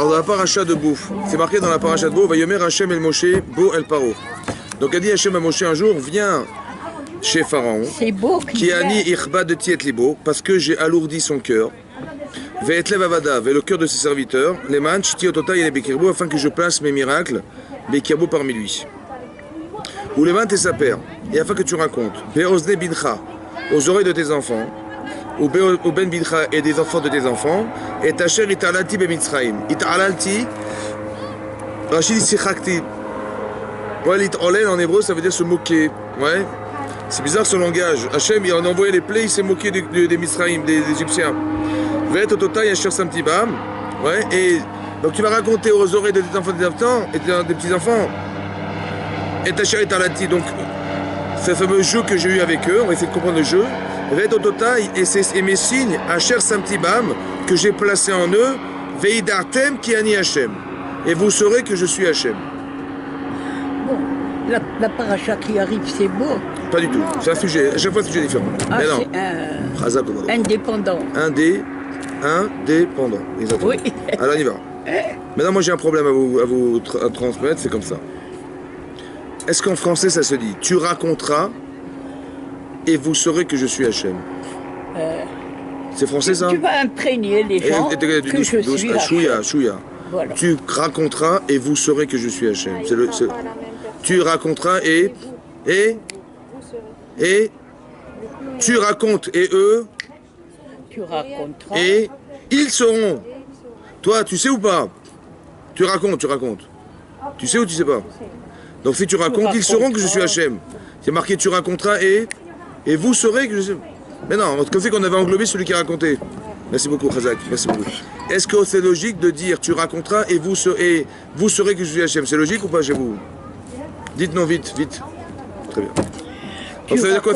Alors dans la paracha de Bo, c'est marqué dans la paracha de Bo, Vayomer Hashem el Moshe, Bo el Paro. Donc a dit Hashem à Moshe un jour, viens chez Pharaon, qui a ni ichba de tiet libo, parce que j'ai alourdi son cœur, ve'etlev avadav, et le cœur de ses serviteurs, les man ch'ti otota yene bekirbo, afin que je place mes miracles, bekirbo parmi lui. Ou les man et sa père, et afin que tu racontes, be'ozne bincha, aux oreilles de tes enfants, ou ben bincha et des enfants de tes enfants, et tacher italalti bemitzraim. Italalti, Rachid dit sichakti. Ouais, l'it'olel en hébreu ça veut dire se moquer. Ouais. C'est bizarre ce langage. Hachem, il en a envoyé les plaies, il s'est moqué des Mizraïm, des Égyptiens. V'et otota yasher samtibam. Ouais. Et donc tu vas raconter aux oreilles de tes enfants et des petits enfants. Et tacher italalti. Donc ce fameux jeu que j'ai eu avec eux, on va essayer de comprendre le jeu. V'et otota et mes signes, Asher samtibam, que j'ai placés en eux, veidartem ki ani Hachem. Et vous saurez que je suis Hachem. Bon, la paracha qui arrive, c'est beau. Pas du tout. C'est un sujet. À chaque fois, c'est un sujet différent. Ah, mais non. C'est indépendant. Indépendant. Exactement. Oui. Alors, on y va. Maintenant, moi, j'ai un problème à vous transmettre. C'est comme ça. Est-ce qu'en français, ça se dit tu raconteras et vous saurez que je suis Hachem? C'est français, ça? Tu vas imprégner les gens que je suis Hachem. Chouya. Voilà. Tu raconteras et vous saurez que je suis Hachem. Tu raconteras et tu racontes et eux tu raconteras et ils sauront. Toi, tu sais ou pas? Tu racontes. Tu sais ou tu sais pas? Donc si tu racontes, ils sauront que je suis Hachem. C'est marqué tu raconteras et vous saurez que je suis. Mais non, comme c'est qu'on avait englobé celui qui racontait. Merci beaucoup, Khazak. Merci beaucoup. Est-ce que c'est logique de dire tu raconteras et vous saurez que je suis Hachem? C'est logique ou pas chez vous? Dites-nous vite. Très bien. Donc, ça veut dire quoi?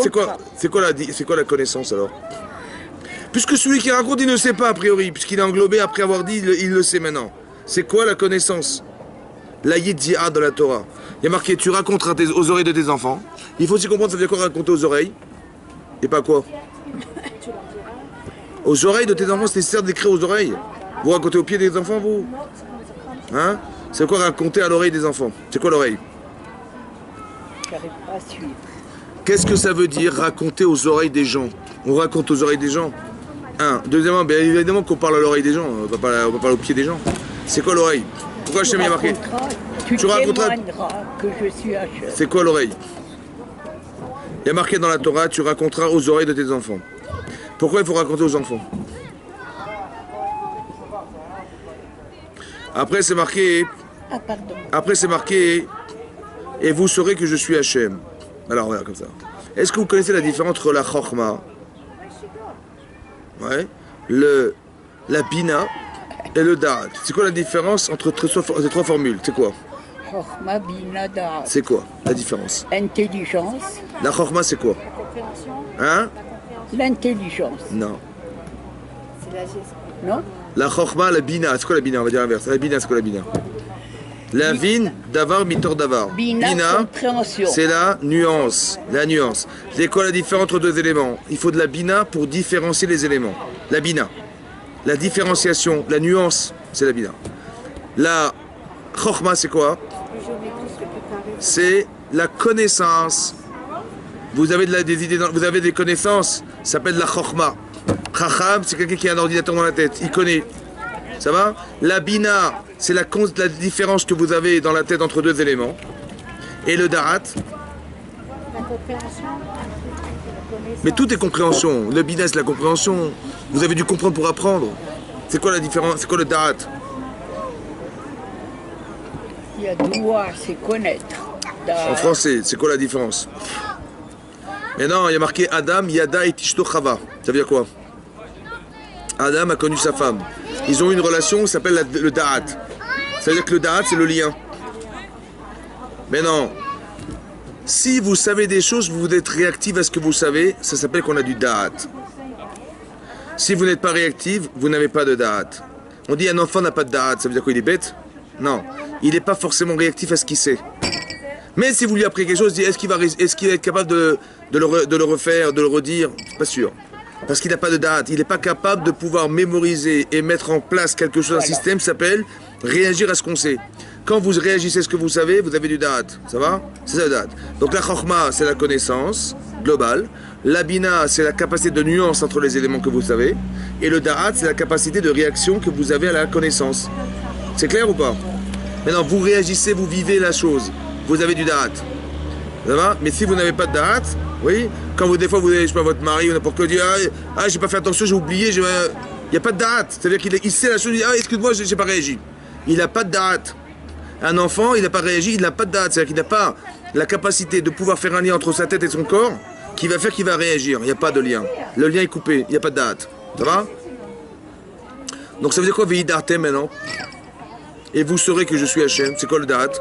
C'est quoi la connaissance alors? Puisque celui qui raconte, il ne sait pas a priori, puisqu'il est englobé après avoir dit, il le sait maintenant. C'est quoi la connaissance? La yedi'a dans la Torah. Il y a marqué tu raconteras aux oreilles de tes enfants. Il faut aussi comprendre ça veut dire quoi raconter aux oreilles? Et pas quoi? Aux oreilles de tes enfants, c'est nécessaire d'écrire aux oreilles. Vous racontez aux pieds des enfants, vous? Hein? C'est quoi raconter à l'oreille des enfants? C'est quoi l'oreille? J'arrive pas à suivre. Qu'est-ce que ça veut dire raconter aux oreilles des gens? On raconte aux oreilles des gens. Deuxièmement, bien évidemment qu'on parle à l'oreille des gens, on va pas parler aux pieds des gens. C'est quoi l'oreille? Pourquoi Hachem y a marqué? Tu raconteras que je suis Hachem. C'est quoi l'oreille? Il y a marqué dans la Torah, tu raconteras aux oreilles de tes enfants. Pourquoi il faut raconter aux enfants? Après c'est marqué. Après c'est marqué. Et vous saurez que je suis Hachem. Alors voilà comme ça. Est-ce que vous connaissez la différence entre la Chokhma, la Bina et le Da'at? C'est quoi la différence entre ces trois formules? C'est quoi? Chokhma, Bina, Da'at. C'est quoi la différence? Intelligence. La Chokhma c'est quoi? Hein? L'intelligence. Non. C'est la gestion. Non? La Chokhma, la Bina. C'est quoi la Bina? On va dire l'inverse. La Bina, c'est quoi la Bina? La vin, davar, mitor, davar. Bina, compréhension. C'est la nuance. La nuance. C'est quoi la différence entre deux éléments? Il faut de la bina pour différencier les éléments. La bina. La différenciation, la nuance, c'est la bina. La chokhma, c'est quoi? C'est la connaissance. Vous avez des idées, vous avez des connaissances, ça s'appelle la chokhma. Chacham, c'est quelqu'un qui a un ordinateur dans la tête, il connaît. Ça va? La bina, c'est la différence que vous avez dans la tête entre deux éléments. Et le da'at. La compréhension. Mais tout est compréhension. Le bina, c'est la compréhension. Vous avez dû comprendre pour apprendre. C'est quoi la différence? C'est quoi le da'at? Il y a doua, c'est connaître. En français, c'est quoi la différence? Mais non, il y a marqué Adam, Yada et Tishto Chava. Ça veut dire quoi? Adam a connu sa femme. Ils ont eu une relation qui s'appelle le Da'at. Ça veut dire que le Da'at, c'est le lien. Mais non. Si vous savez des choses, vous êtes réactif à ce que vous savez, ça s'appelle qu'on a du Da'at. Si vous n'êtes pas réactif, vous n'avez pas de Da'at. On dit un enfant n'a pas de Da'at, ça veut dire quoi? Il est bête? Non. Il n'est pas forcément réactif à ce qu'il sait. Mais si vous lui apprenez quelque chose, est-ce qu'il va être capable de le refaire, de le redire? Pas sûr. Parce qu'il n'a pas de date. Il n'est pas capable de pouvoir mémoriser et mettre en place quelque chose, un système qui s'appelle réagir à ce qu'on sait. Quand vous réagissez à ce que vous savez, vous avez du da'at. Ça va? C'est ça le da'at. Donc la chokhma, c'est la connaissance globale. La bina, c'est la capacité de nuance entre les éléments que vous savez. Et le da'at, c'est la capacité de réaction que vous avez à la connaissance. C'est clair ou pas? Maintenant, vous réagissez, vous vivez la chose. Vous avez du da'at. Ça va? Mais si vous n'avez pas de da'at, oui, quand vous, des fois, vous avez, je sais pas, votre mari ou n'importe quoi, dit j'ai pas fait attention, j'ai oublié, il n'y a pas de da'at. C'est-à-dire qu'il sait la chose, il dit excuse-moi, j'ai pas réagi. Il n'a pas de da'at. Un enfant, il n'a pas réagi, il n'a pas de da'at. C'est-à-dire qu'il n'a pas la capacité de pouvoir faire un lien entre sa tête et son corps qui va faire qu'il va réagir. Il n'y a pas de lien. Le lien est coupé, il n'y a pas de da'at. Ça va? Donc ça veut dire quoi, Vehidartem maintenant? Et vous saurez que je suis Hachem. C'est quoi le da'at?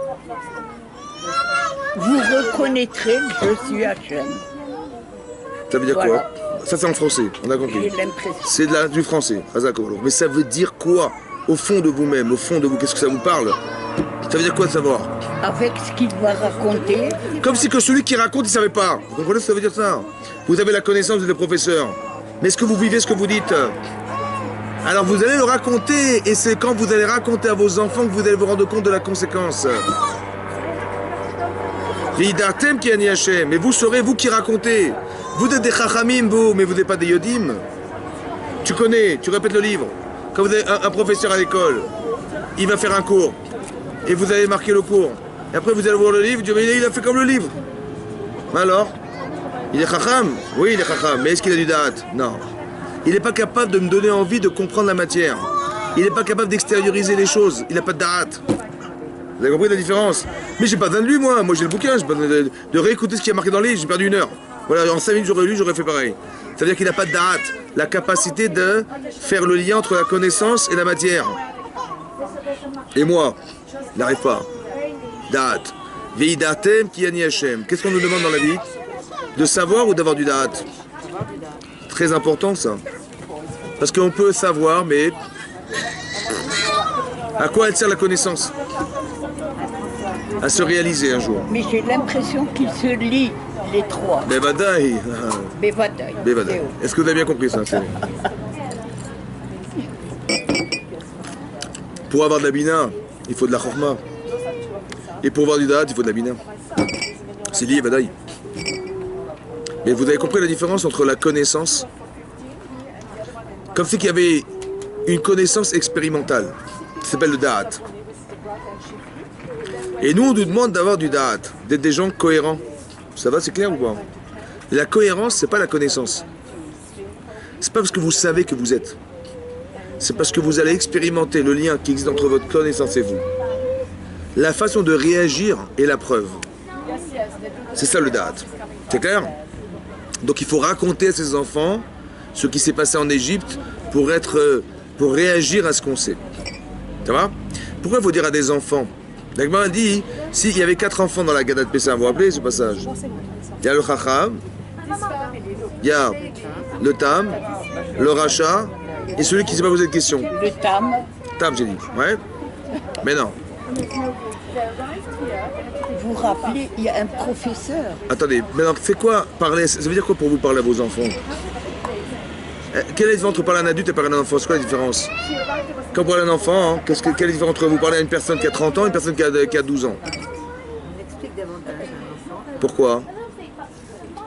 Vous reconnaîtrez que je suis Hachem. Ça veut dire quoi? Ça c'est en français, on a compris. J'ai l'impression. C'est du français. Mais ça veut dire quoi? Au fond de vous-même, au fond de vous, qu'est-ce que ça vous parle? Ça veut dire quoi de savoir? Avec ce qu'il va raconter. Comme si que celui qui raconte, il ne savait pas. Vous comprenez ce que ça veut dire ça? Vous avez la connaissance, vous êtes le professeur. Mais est-ce que vous vivez ce que vous dites? Alors vous allez le raconter, et c'est quand vous allez raconter à vos enfants que vous allez vous rendre compte de la conséquence. Vidartem qui ani Hachem, mais vous serez vous qui racontez. Vous êtes des chachamim, vous, mais vous n'êtes pas des yodim. Tu connais, tu répètes le livre. Quand vous avez un professeur à l'école, il va faire un cours, et vous allez marquer le cours. Et après vous allez voir le livre, vous dites, mais il a fait comme le livre. Alors, il est chacham? Oui, il est chacham, mais est-ce qu'il a du da'at? Non. Il n'est pas capable de me donner envie de comprendre la matière. Il n'est pas capable d'extérioriser les choses. Il n'a pas de da'at. Vous avez compris la différence? Mais j'ai pas besoin de lui, moi. Moi j'ai le bouquin, j'ai pas besoin de réécouter ce qui est marqué dans le livre, j'ai perdu 1 heure. Voilà, en 5 minutes j'aurais lu, j'aurais fait pareil. C'est-à-dire qu'il n'a pas de da'at, la capacité de faire le lien entre la connaissance et la matière. Et moi, il n'arrive pas. Da'at. Vehidartem ki ani Hachem. Qu'est-ce qu'on nous demande dans la vie? De savoir ou d'avoir du da'at? Très important ça. Parce qu'on peut savoir, mais à quoi elle sert la connaissance? À se réaliser un jour. Mais j'ai l'impression qu'il se lie les trois. Bevadaï. Bevadaï. Bevadaï. Est-ce que vous avez bien compris ça? Pour avoir de la bina, il faut de la chorma. Et pour avoir du da'at, il faut de la bina. C'est lié, Badaï. Mais vous avez compris la différence entre la connaissance, comme si qu'il y avait une connaissance expérimentale, qui s'appelle le da'at. Et nous, on nous demande d'avoir du da'at, d'être des gens cohérents. Ça va, c'est clair ou pas? La cohérence, c'est pas la connaissance. C'est pas parce que vous savez que vous êtes. C'est parce que vous allez expérimenter le lien qui existe entre votre connaissance et vous. La façon de réagir est la preuve. C'est ça le da'at. C'est clair? Donc il faut raconter à ses enfants ce qui s'est passé en Égypte pour réagir à ce qu'on sait. Ça va? Pourquoi il faut dire à des enfants? L'Agma dit, s'il y avait 4 enfants dans la Gada de Pessah, vous vous rappelez ce passage? Il y a le Chacham, il y a le Tam, le Racha, et celui qui ne s'est pas posé de question. Le Tam. Tam, j'ai dit. Ouais? Mais non. Vous vous rappelez, il y a un professeur. Attendez, maintenant, c'est quoi parler? Ça veut dire quoi pour vous parler à vos enfants? Quelle est la différence entre parler à un adulte et parler à un enfant? C'est quoi la différence? Quand vous parlez à un enfant, hein, quelle est la différence entre vous parler à une personne qui a 30 ans et une personne qui a 12 ans? On explique davantage à un enfant. Pourquoi?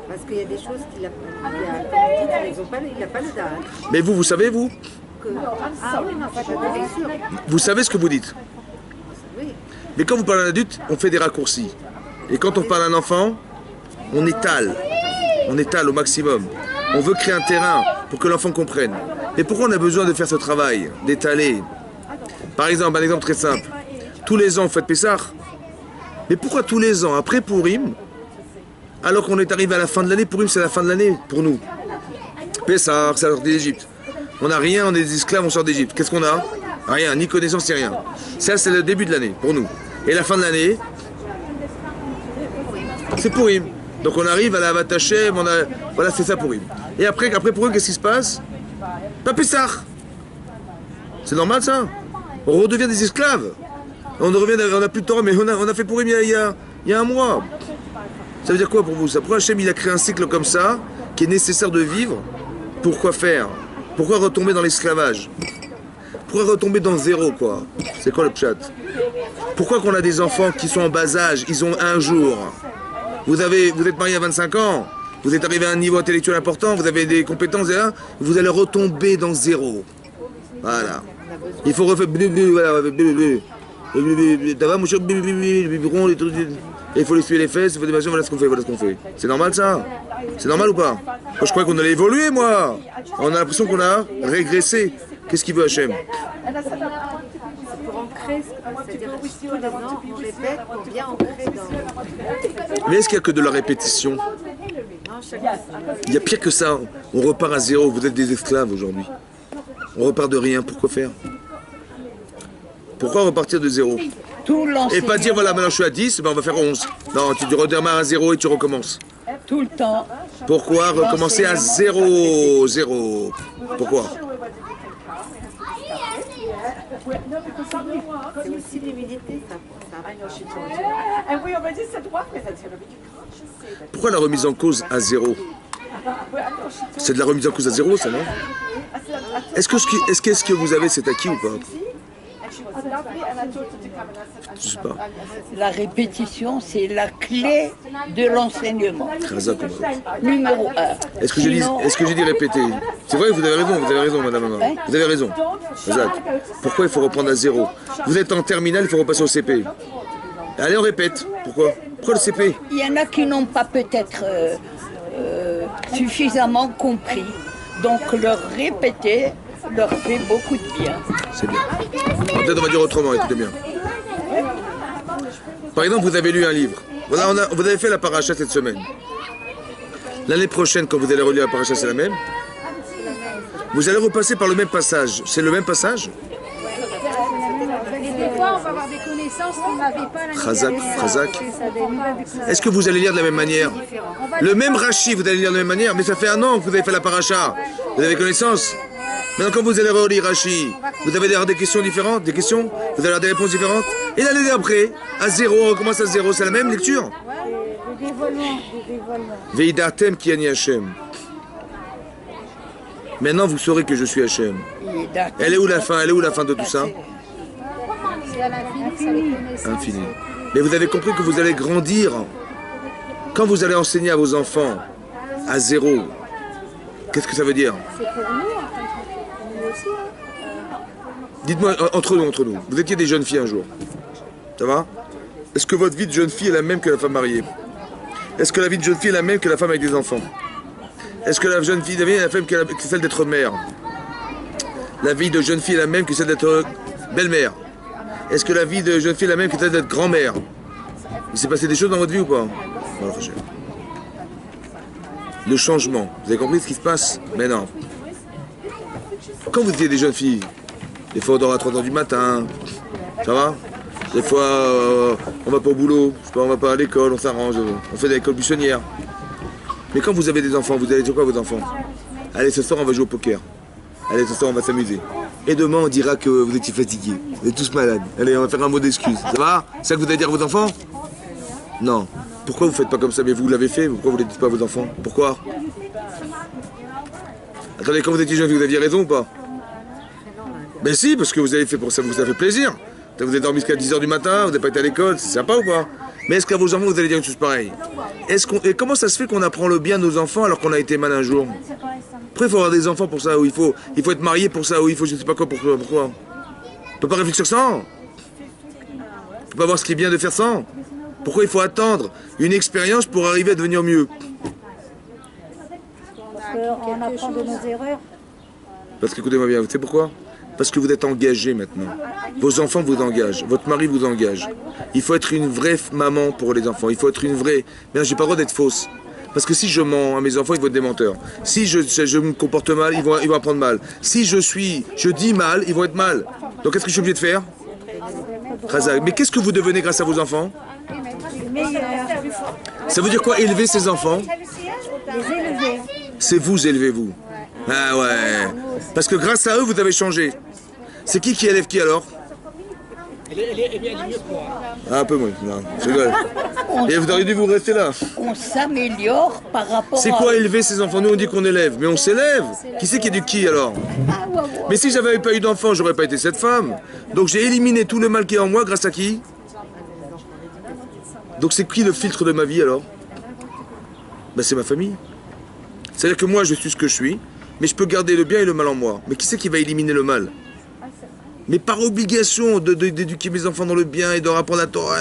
Parce qu'il y a des choses qu'il n'a pas le da'at. Mais vous savez, vous? Ah oui, non, pas de lecture. Vous savez ce que vous dites? Oui. Mais quand vous parlez à un adulte, on fait des raccourcis. Et quand on parle à un enfant, on étale. On étale au maximum. On veut créer un terrain pour que l'enfant comprenne. Mais pourquoi on a besoin de faire ce travail, d'étaler? Par exemple, un exemple très simple. Tous les ans, vous faites Pessah. Mais pourquoi tous les ans, après Purim, alors qu'on est arrivé à la fin de l'année? Purim, c'est la fin de l'année pour nous. Pessah, c'est la sortie d'Égypte. On n'a rien, on est des esclaves, on sort d'Égypte. Qu'est-ce qu'on a? Rien, ni connaissance, ni rien. Ça, c'est le début de l'année, pour nous. Et la fin de l'année, c'est Purim. Donc on arrive à la Havat Hashem, voilà, c'est ça Purim. Et après Purim, qu'est-ce qui se passe? Pas Pessah. C'est normal ça? On redevient des esclaves. On n'a plus de Torah, mais on a fait Purim il y a un mois. Ça veut dire quoi pour vous ça? Pourquoi Hashem il a créé un cycle comme ça, qui est nécessaire de vivre? Pourquoi faire? Pourquoi retomber dans l'esclavage? Pourquoi pourquoi retomber dans zéro, quoi? C'est quoi le chat? Pourquoi qu'on a des enfants qui sont en bas âge, ils ont un jour? Vous êtes marié à 25 ans, vous êtes arrivé à un niveau intellectuel important, vous avez des compétences, et là, vous allez retomber dans zéro. Voilà. Il faut refaire... Il faut essuyer les fesses, il faut des machins, voilà ce qu'on fait, voilà ce qu'on fait. C'est normal ça? C'est normal ou pas? Moi je croyais qu'on allait évoluer, moi. On a l'impression qu'on a régressé. Qu'est-ce qu'il veut Hachem? Pour ancrer, c'est-à-dire tous les ans, on répète pour bien ancrer dans... Mais est-ce qu'il n'y a que de la répétition? Non, Il y a pire que ça. On repart à zéro, vous êtes des esclaves aujourd'hui. On repart de rien, pourquoi faire? Pourquoi repartir de zéro? Et pas dire voilà maintenant je suis à 10, ben on va faire 11. Non, tu redémarres à 0 et tu recommences. Tout le temps. Pourquoi recommencer à 0? Pourquoi? C'est aussi l'humilité, ça. Pourquoi la remise en cause à 0? C'est de la remise en cause à 0, ça, non? Est-ce que vous avez cet acquis ou pas? Je sais pas. La répétition, c'est la clé de l'enseignement. Numéro 1. Est-ce que j'ai dit répéter? C'est vrai, vous avez raison, madame. Vous avez raison. Exact. Pourquoi il faut reprendre à 0? Vous êtes en terminale, il faut repasser au CP. Allez, on répète. Pourquoi le CP? Il y en a qui n'ont pas peut-être suffisamment compris. Donc leur répéter leur fait beaucoup de bien. C'est bien. Peut-être on va dire autrement, écoutez bien. Par exemple, vous avez lu un livre. Voilà, vous avez fait la paracha cette semaine. L'année prochaine, quand vous allez relire la paracha, c'est la même. Vous allez repasser par le même passage. C'est le même passage? Des fois, on va avoir des connaissances qu'on n'avait pas l'année dernière. Chazak. Est-ce que vous allez lire de la même manière? Le même Rashi, vous allez lire de la même manière, mais ça fait un an que vous avez fait la paracha. Vous avez connaissance? Maintenant, quand vous allez relire Rashi, vous allez avoir des questions différentes, des questions? Vous allez avoir des réponses différentes? Et l'année d'après, à 0, on recommence à 0, c'est la même lecture? Le dévoilement. Veidatem ki ani Hachem. Maintenant, vous saurez que je suis Hachem. Elle est où la fin? Elle est où la fin de tout ça? C'est à l'infini, c'est les connaissances. Infini. Mais vous avez compris que vous allez grandir. Quand vous allez enseigner à vos enfants à 0, qu'est-ce que ça veut dire? C'est pour nous, en fait, nous aussi. Dites-moi, entre nous, vous étiez des jeunes filles un jour. Ça va? Est-ce que votre vie de jeune fille est la même que la femme mariée? Est-ce que la vie de jeune fille est la même que la femme avec des enfants? Est-ce que la jeune fille est la même que celle d'être mère? La vie de jeune fille est la même que celle d'être belle-mère? Est-ce que la vie de jeune fille est la même que celle d'être grand-mère? Il s'est passé des choses dans votre vie ou pas? Le changement. Vous avez compris ce qui se passe? Mais non. Quand vous étiez des jeunes filles, des fois on dort à 3 h du matin, ça va? Des fois on va pas au boulot, je sais pas, on va pas à l'école, on s'arrange, on fait de l'école buissonnière. Mais quand vous avez des enfants, vous allez dire quoi à vos enfants? Allez, ce soir on va jouer au poker. Allez, ce soir on va s'amuser. Et demain on dira que vous étiez fatigués, vous êtes tous malades. Allez, on va faire un mot d'excuse, ça va? C'est ça que vous allez dire à vos enfants? Non. Pourquoi vous faites pas comme ça? Mais vous l'avez fait, pourquoi vous ne le dites pas à vos enfants? Pourquoi? Attendez, quand vous étiez jeune, vous aviez raison ou pas? Mais si, parce que vous avez fait pour ça, vous avez fait plaisir. Vous avez dormi jusqu'à 10 h du matin, vous n'avez pas été à l'école, c'est sympa ou pas? Mais est-ce qu'à vos enfants, vous allez dire une chose pareille? Et comment ça se fait qu'on apprend le bien à nos enfants alors qu'on a été mal un jour? Après, il faut avoir des enfants pour ça, ou il faut être marié pour ça, ou il faut je sais pas quoi, pourquoi? On peut pas réfléchir sans? On peut pas voir ce qui est bien de faire sans? Pourquoi il faut attendre une expérience pour arriver à devenir mieux? On apprend de nos erreurs. Parce qu'écoutez-moi bien, vous savez pourquoi? Parce que vous êtes engagé maintenant. Vos enfants vous engagent, votre mari vous engage. Il faut être une vraie maman pour les enfants, il faut être une vraie... Mais j'ai pas le droit d'être fausse. Parce que si je mens à mes enfants, ils vont être des menteurs. Si je me comporte mal, ils vont apprendre mal. Si je dis mal, ils vont être mal. Donc qu'est-ce que je suis obligé de faire? Mais qu'est-ce que vous devenez grâce à vos enfants? Ça veut dire quoi, élever ses enfants? Les élever. C'est vous élevez vous. Ah ouais. Parce que grâce à eux, vous avez changé. C'est qui élève qui alors? Elle est mieux que moi. Ah, un peu moins, non, je rigole. Et vous auriez dû vous rester là. On s'améliore par rapport C'est quoi élever ses enfants? Nous on dit qu'on élève, mais on s'élève. Qui c'est qui éduque qui alors? Mais si j'avais pas eu d'enfant, j'aurais pas été cette femme. Donc j'ai éliminé tout le mal qui est en moi grâce à qui? Donc c'est qui le filtre de ma vie alors? Ben, c'est ma famille. C'est-à-dire que moi je suis ce que je suis, mais je peux garder le bien et le mal en moi. Mais qui c'est qui va éliminer le mal? Mais par obligation d'éduquer mes enfants dans le bien et de leur apprendre la Torah,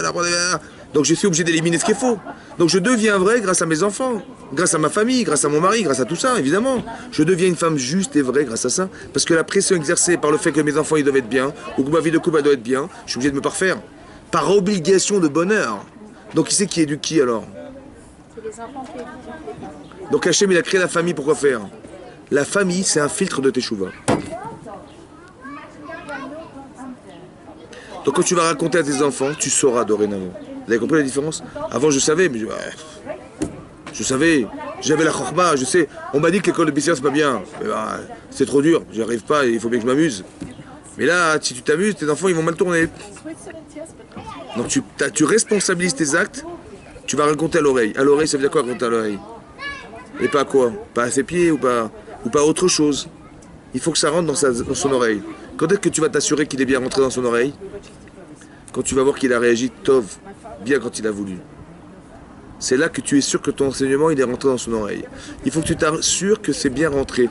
donc je suis obligé d'éliminer ce qui est faux. Donc je deviens vrai grâce à mes enfants, grâce à ma famille, grâce à mon mari, grâce à tout ça, évidemment. Je deviens une femme juste et vraie grâce à ça. Parce que la pression exercée par le fait que mes enfants ils doivent être bien, ou que ma vie de couple elle doit être bien, je suis obligé de me parfaire. Par obligation de bonheur. Donc qui c'est qui éduque qui alors? C'est les enfants qui éduquent. Donc Hachem il a créé la famille, pourquoi faire? La famille c'est un filtre de teshuva. Donc quand tu vas raconter à tes enfants, tu sauras dorénavant. Vous avez compris la différence? Avant je savais, mais je savais, j'avais la chorma, je sais. On m'a dit que l'école de Bissia c'est pas bien. C'est trop dur, j'y arrive pas, il faut bien que je m'amuse. Mais là, si tu t'amuses, tes enfants ils vont mal tourner. Donc tu responsabilises tes actes, tu vas raconter à l'oreille. À l'oreille ça veut dire quoi raconter à l'oreille? Et pas quoi? Pas à ses pieds ou pas autre chose. Il faut que ça rentre dans son oreille. Quand est-ce que tu vas t'assurer qu'il est bien rentré dans son oreille? Quand tu vas voir qu'il a réagi tov, bien quand il a voulu. C'est là que tu es sûr que ton enseignement il est rentré dans son oreille. Il faut que tu t'assures que c'est bien rentré.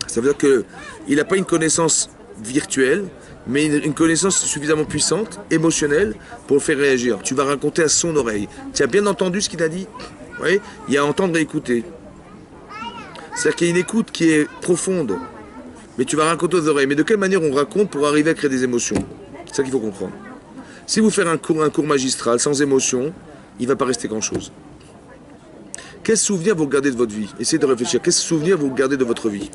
Ça veut dire qu'il n'a pas une connaissance virtuelle, mais une connaissance suffisamment puissante, émotionnelle, pour le faire réagir. Tu vas raconter à son oreille. Tu as bien entendu ce qu'il a dit? Oui, il y a à entendre et écouter. C'est-à-dire qu'il y a une écoute qui est profonde. Mais tu vas raconter aux oreilles. Mais de quelle manière on raconte pour arriver à créer des émotions? C'est ça qu'il faut comprendre. Si vous faites un cours magistral sans émotion, il ne va pas rester grand-chose. Quels souvenirs vous gardez de votre vie? Essayez de réfléchir. Quels souvenirs vous gardez de votre vie?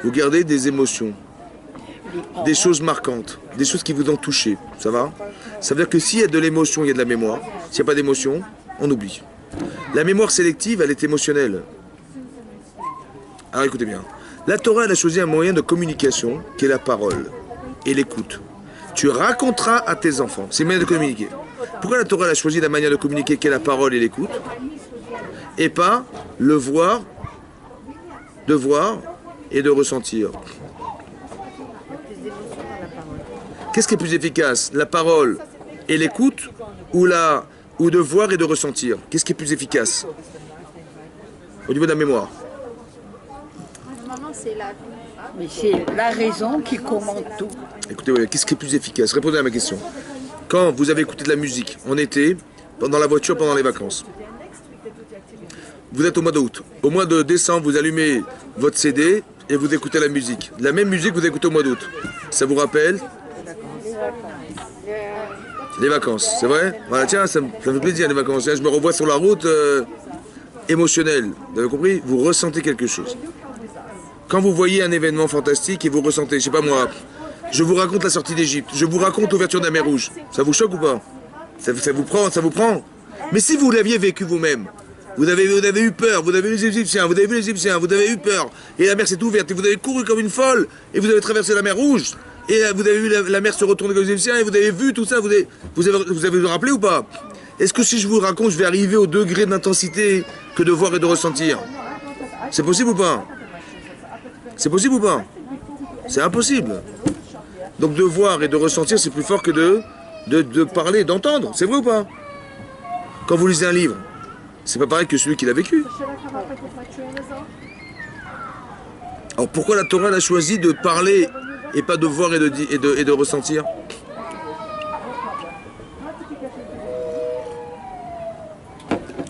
Vous gardez des émotions, des choses marquantes, des choses qui vous ont touché. Ça va? Ça veut dire que s'il y a de l'émotion, il y a de la mémoire. S'il n'y a pas d'émotion, on oublie. La mémoire sélective, elle est émotionnelle. Alors écoutez bien. La Torah, elle a choisi un moyen de communication qui est la parole et l'écoute. Tu raconteras à tes enfants. C'est une manière de communiquer. Pourquoi la Torah elle a choisi la manière de communiquer qui est la parole et l'écoute? Et pas le voir, de voir et de ressentir. Qu'est-ce qui est plus efficace? La parole et l'écoute ou de voir et de ressentir? Qu'est-ce qui est plus efficace au niveau de la mémoire? Mais c'est la raison qui commande tout. Écoutez, qu'est-ce qui est plus efficace? Répondez à ma question. Quand vous avez écouté de la musique, en été, dans la voiture, pendant les vacances, vous êtes au mois d'août. Au mois de décembre, vous allumez votre CD et vous écoutez la musique. La même musique, vous écoutez au mois d'août. Ça vous rappelle les vacances, c'est vrai? Voilà, tiens, ça me fait plaisir les vacances. Je me revois sur la route émotionnelle. Vous avez compris? Vous ressentez quelque chose. Quand vous voyez un événement fantastique et vous ressentez, je sais pas moi, je vous raconte la sortie d'Égypte, je vous raconte l'ouverture de la mer Rouge. Ça vous choque ou pas? Ça vous prend? Mais si vous l'aviez vécu vous-même, vous avez eu peur, vous avez vu les Égyptiens, vous avez eu peur, et la mer s'est ouverte, et vous avez couru comme une folle, et vous avez traversé la mer Rouge, et vous avez vu la mer se retourner comme les Égyptiens, et vous avez vu tout ça, vous avez vous rappelé ou pas? Est-ce que si je vous raconte, je vais arriver au degré d'intensité que de voir et de ressentir? C'est possible ou pas? C'est possible ou pas? C'est impossible. Donc de voir et de ressentir, c'est plus fort que de parler, d'entendre. C'est vrai ou pas? Quand vous lisez un livre, c'est pas pareil que celui qui l'a vécu. Alors pourquoi la Torah a choisi de parler et pas de voir et de ressentir?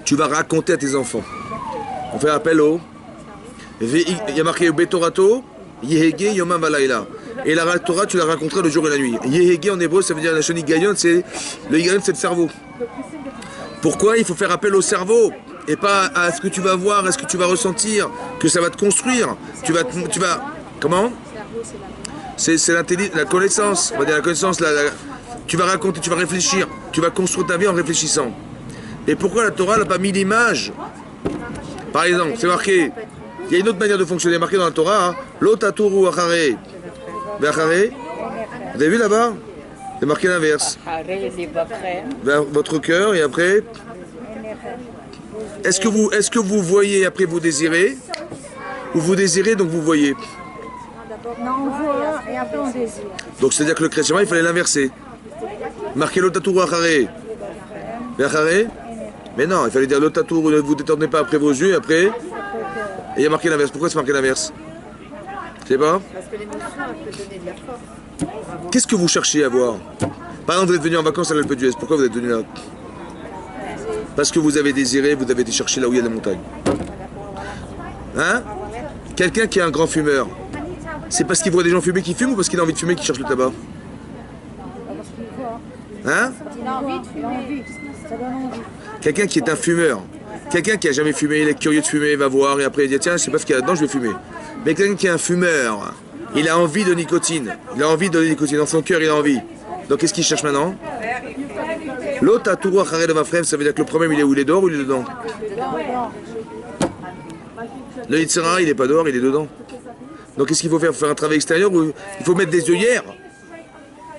Tu vas raconter à tes enfants. On fait appel au... Il y a marqué Betorato, Yehege Yomam Valayla. Et la Torah, tu la raconteras le jour et la nuit. Yehege en hébreu, ça veut dire la choni gayon, c'est le higayon, c'est le cerveau. Pourquoi il faut faire appel au cerveau et pas à ce que tu vas voir, à ce que tu vas ressentir, que ça va te construire. Tu vas comment? C'est l'intelligence, la connaissance. On va dire la connaissance. Tu vas raconter, tu vas réfléchir, tu vas construire ta vie en réfléchissant. Et pourquoi la Torah n'a pas mis l'image? Par exemple, c'est marqué Il y a une autre manière de fonctionner, marqué dans la Torah. Lotaturu achare. Ve'achare. Vous avez vu là-bas? C'est marqué l'inverse. Vers votre cœur et après. Est-ce que vous voyez après vous désirez? Ou vous désirez donc vous voyez? Non, on voit et après on désire. Donc c'est-à-dire que le chrétien, il fallait l'inverser. Marquer Lotaturu achare. Ve'achare. Mais non, il fallait dire Lotaturu, ne vous détournez pas après vos yeux et après. Et il y a marqué l'inverse. Pourquoi c'est marqué l'inverse? Je sais pas. Parce que l'émotion, elle peut donner de la force. Qu'est-ce que vous cherchez à voir? Par exemple, vous êtes venu en vacances à l'Alpe d'Huez. Pourquoi vous êtes venu là? Parce que vous avez désiré, vous avez été chercher là où il y a des montagnes. Hein? Quelqu'un qui est un grand fumeur, c'est parce qu'il voit des gens fumer qui fument ou parce qu'il a envie de fumer qui cherche le tabac? Hein? Il a envie de fumer. Ça donne envie. Quelqu'un qui est un fumeur, quelqu'un qui a jamais fumé, il est curieux de fumer, il va voir et après il dit tiens, je sais pas ce qu'il y a là-dedans, je vais fumer. Mais quelqu'un qui est un fumeur, il a envie de nicotine. Il a envie de nicotine. Dans son cœur, il a envie. Donc qu'est-ce qu'il cherche maintenant? L'autre, ça veut dire que le problème, il est où? Il est dehors ou il est dedans? Le Yitzhara, il n'est pas dehors, il est dedans. Donc qu'est-ce qu'il faut faire? Faut faire un travail extérieur ou il faut mettre des œillères?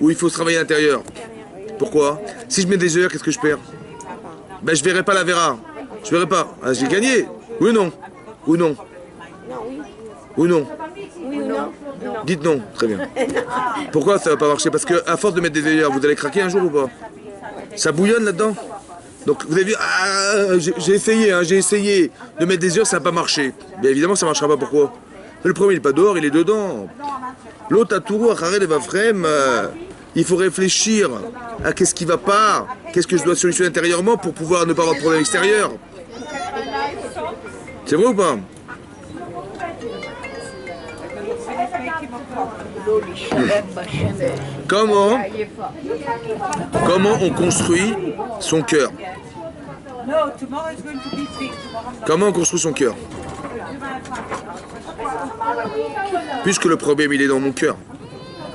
Ou il faut se travailler à l'intérieur? Pourquoi? Si je mets des œillères, qu'est-ce que je perds? Ben je verrai pas la Vera. Je verrai pas. Ah, j'ai gagné. Oui ou non? Ou non? Ou non? Dites non, très bien. Pourquoi ça va pas marcher? Parce qu'à force de mettre des œillères, vous allez craquer un jour ou pas? Ça bouillonne là-dedans. Donc vous avez vu, ah, j'ai essayé, hein, j'ai essayé de mettre des œillères, ça n'a pas marché. Mais évidemment ça ne marchera pas, pourquoi? Le premier il n'est pas dehors, il est dedans. L'autre à Tourou, à Kharel et Vafrem, il faut réfléchir à qu'est-ce qui ne va pas, qu'est-ce que je dois solutionner intérieurement pour pouvoir ne pas avoir de problème extérieur. C'est vrai ou pas? Comment on construit son cœur? Comment on construit son cœur? Puisque le problème il est dans mon cœur.